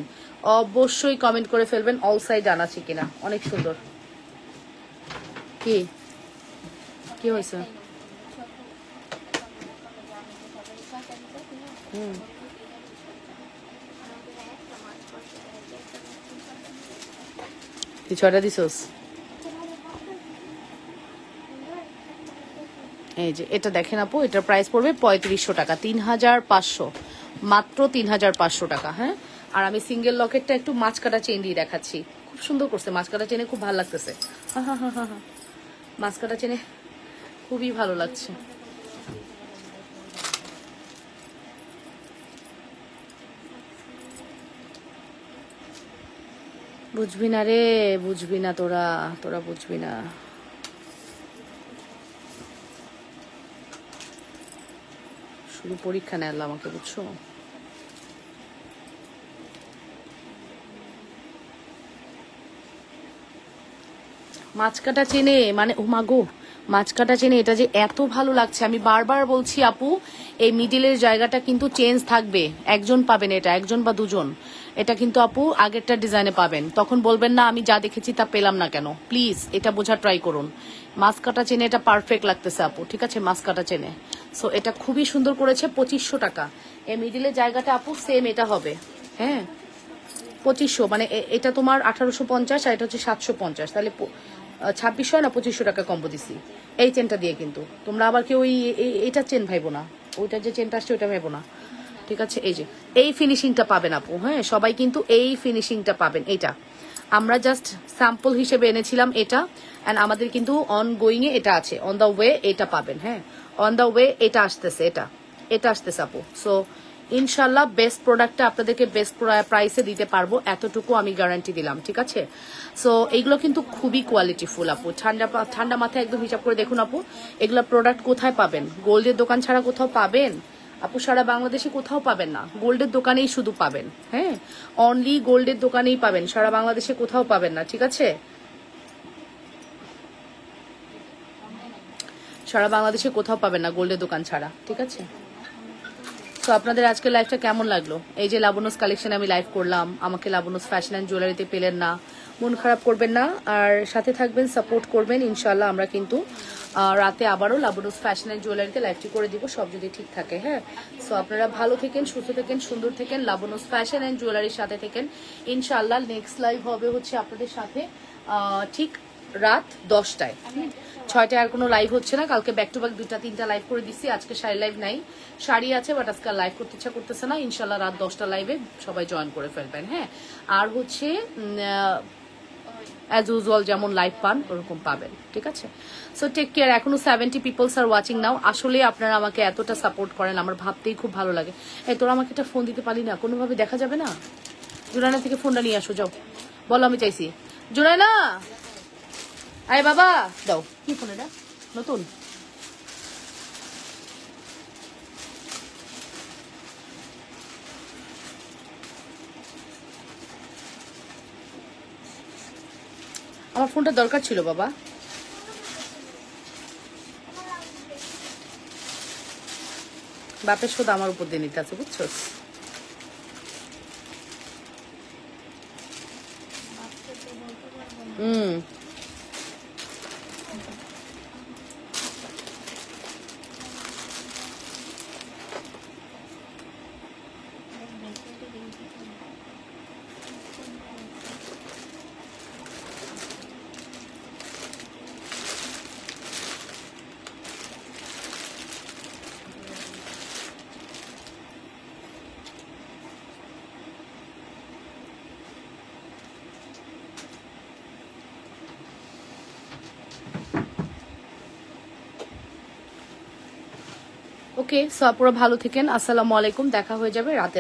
অবশ্যই কমেন্ট করে ফেলবেন অল সাইড ডান আছে কিনা। অনেক সুন্দর। কি কি হয়েছে? কিছু একটা দিছোস? এই যে এটা দেখেন আপু, এটার প্রাইস পড়বে 3500 টাকা, 3500, মাত্র 3500 টাকা। হ্যাঁ, আর আমি সিঙ্গেল লকেটটা একটু মাছ কাটা চেন দিয়ে দেখাচ্ছি, খুব সুন্দর করছে মাছ কাটা চেনে, খুব ভালো লাগতেছে। মাছ কাটা চেনে খুবই ভালো লাগছে। বুঝবি না রে, বুঝবি না, তোরা তোরা বুঝবি না। শুধু পরীক্ষা নেয় আমাকে, বুঝছো? মাছ কাটা চেনে মানে, ও মা গো, মাছ কাটা চেনে এটা যে এত ভালো লাগছে, আমি বারবার বলছি আপু, এই মিডিলের জায়গাটা কিন্তু চেঞ্জ থাকবে, একজন পাবেন এটা, একজন বা দুজন। এটা কিন্তু আপু আগেরটা ডিজাইনে পাবেন, তখন বলবেন না আমি যা দেখেছি তা পেলাম না কেন। প্লিজ এটা বোঝার ট্রাই করুন। মাছ কাটা চেনে এটা পারফেক্ট লাগতেছে আপু, ঠিক আছে, মাছ কাটা চেনে। সো এটা খুবই সুন্দর করেছে, 2500 টাকা। এই মিডিলের জায়গাটা আপু সেম এটা হবে। হ্যাঁ, 2500, মানে এটা তোমার 1850 আর এটা হচ্ছে 750, তাহলে 2600 না 2500 টাকা কম্বো দিছি এই চেনটা দিয়ে। কিন্তু তোমরা আবার কেউ এইটা চেন ভাইবো না, ওইটা যে চেনটা আসছে ওইটা ভাইবো না, ঠিক আছে। এই যে এই ফিনিশিংটা পাবেন আপু, হ্যাঁ, সবাই কিন্তু এই ফিনিশিংটা পাবেন। এটা আমরা জাস্ট স্যাম্পল হিসেবে এনেছিলাম এটা, অ্যান্ড আমাদের কিন্তু অন গোয়িং এ এটা আছে, অন দ্য ওয়ে এটা পাবেন। হ্যাঁ, অন দ্য ওয়ে এটা আসতেছে, এটা আসতেছে আপু। সো ইনশাল্লাহ বেস্ট প্রোডাক্টটা আপনাদেরকে বেস্ট প্রাইসে দিতে পারবো, এতটুকু আমি গ্যারান্টি দিলাম, ঠিক আছে। সো এইগুলো কিন্তু খুবই কোয়ালিটিফুল আপু, ঠান্ডা মাথায় একদম হিসাব করে দেখুন আপু, এগুলো প্রোডাক্ট কোথায় পাবেন? গোল্ডের দোকান ছাড়া কোথাও পাবেন আপু? সারা বাংলাদেশে কোথাও পাবেন না, গোল্ডের দোকানেই শুধু পাবেন। হ্যাঁ, অনলি গোল্ডের দোকানেই পাবেন, সারা বাংলাদেশে কোথাও পাবেন না, ঠিক আছে। সারা বাংলাদেশে কোথাও পাবেন না গোল্ডের দোকান ছাড়া, ঠিক আছে। তো আপনাদের আজকের লাইফটা কেমন লাগলো? এই যে লাবণস কালেকশন আমি লাইভ করলাম, আমাকে লাবণস ফ্যাশন অ্যান্ড জুয়েলারিতে পেলেন না, মন খারাপ করবেন না, আর সাথে থাকবেন, সাপোর্ট করবেন। ইনশাল্লাহ আমরা কিন্তু রাতে আবারও লাবণস ফ্যাশন অ্যান্ড জুয়েলারিতে লাইভটি করে দিব, সব যদি ঠিক থাকে। হ্যাঁ, সো আপনারা ভালো থেকেন, সুস্থ থেকেন, সুন্দর থেকেন, লাবণস ফ্যাশন অ্যান্ড জুয়েলারির সাথে থেকেন। ইনশাল্লাহ নেক্সট লাইভ হবে হচ্ছে আপনাদের সাথে ঠিক রাত 10টায়। 6টায় আর কোনো লাইভ হচ্ছে না, কালকে ব্যাক টু ব্যাক 2-3টা লাইভ করে দিচ্ছি। আজকে শাড়ি লাইভ নাই, শাড়ি আছে বাট আজকে লাইভ করতে ইচ্ছা করতেছে না। ইনশাল্লাহ রাত 10টা লাইভে সবাই জয়েন করে ফেলবেন। হ্যাঁ, আর হচ্ছে অ্যাজ ইউজুয়াল যেমন লাইভ পান ওরকম পাবেন, ঠিক আছে। So take care. এখনো 70 পিপলস আর ওয়াচিং নাও। আসলে আপনারা আমাকে এতটা সাপোর্ট করেন, আমার ভাবতেই খুব ভালো লাগে। এই তোরা আমাকে একটা ফোন দিতে পারি না, কোনোভাবে দেখা যাবে না? জুনায়না থেকে ফোনটা নিয়ে আসো, যাও, বলো আমি চাইছি। জুনায়না, আরে বাবা দাও। কি ফোন এটা? নতুন? আমার ফোনটা দরকার ছিল বাবা। বাপের শোধ আমার উপর দিয়ে নিতে আছে, বুঝছো? ওকে, সো আপনারা ভালো থাকেন। আসসালামু আলাইকুম, দেখা হয়ে যাবে রাতে।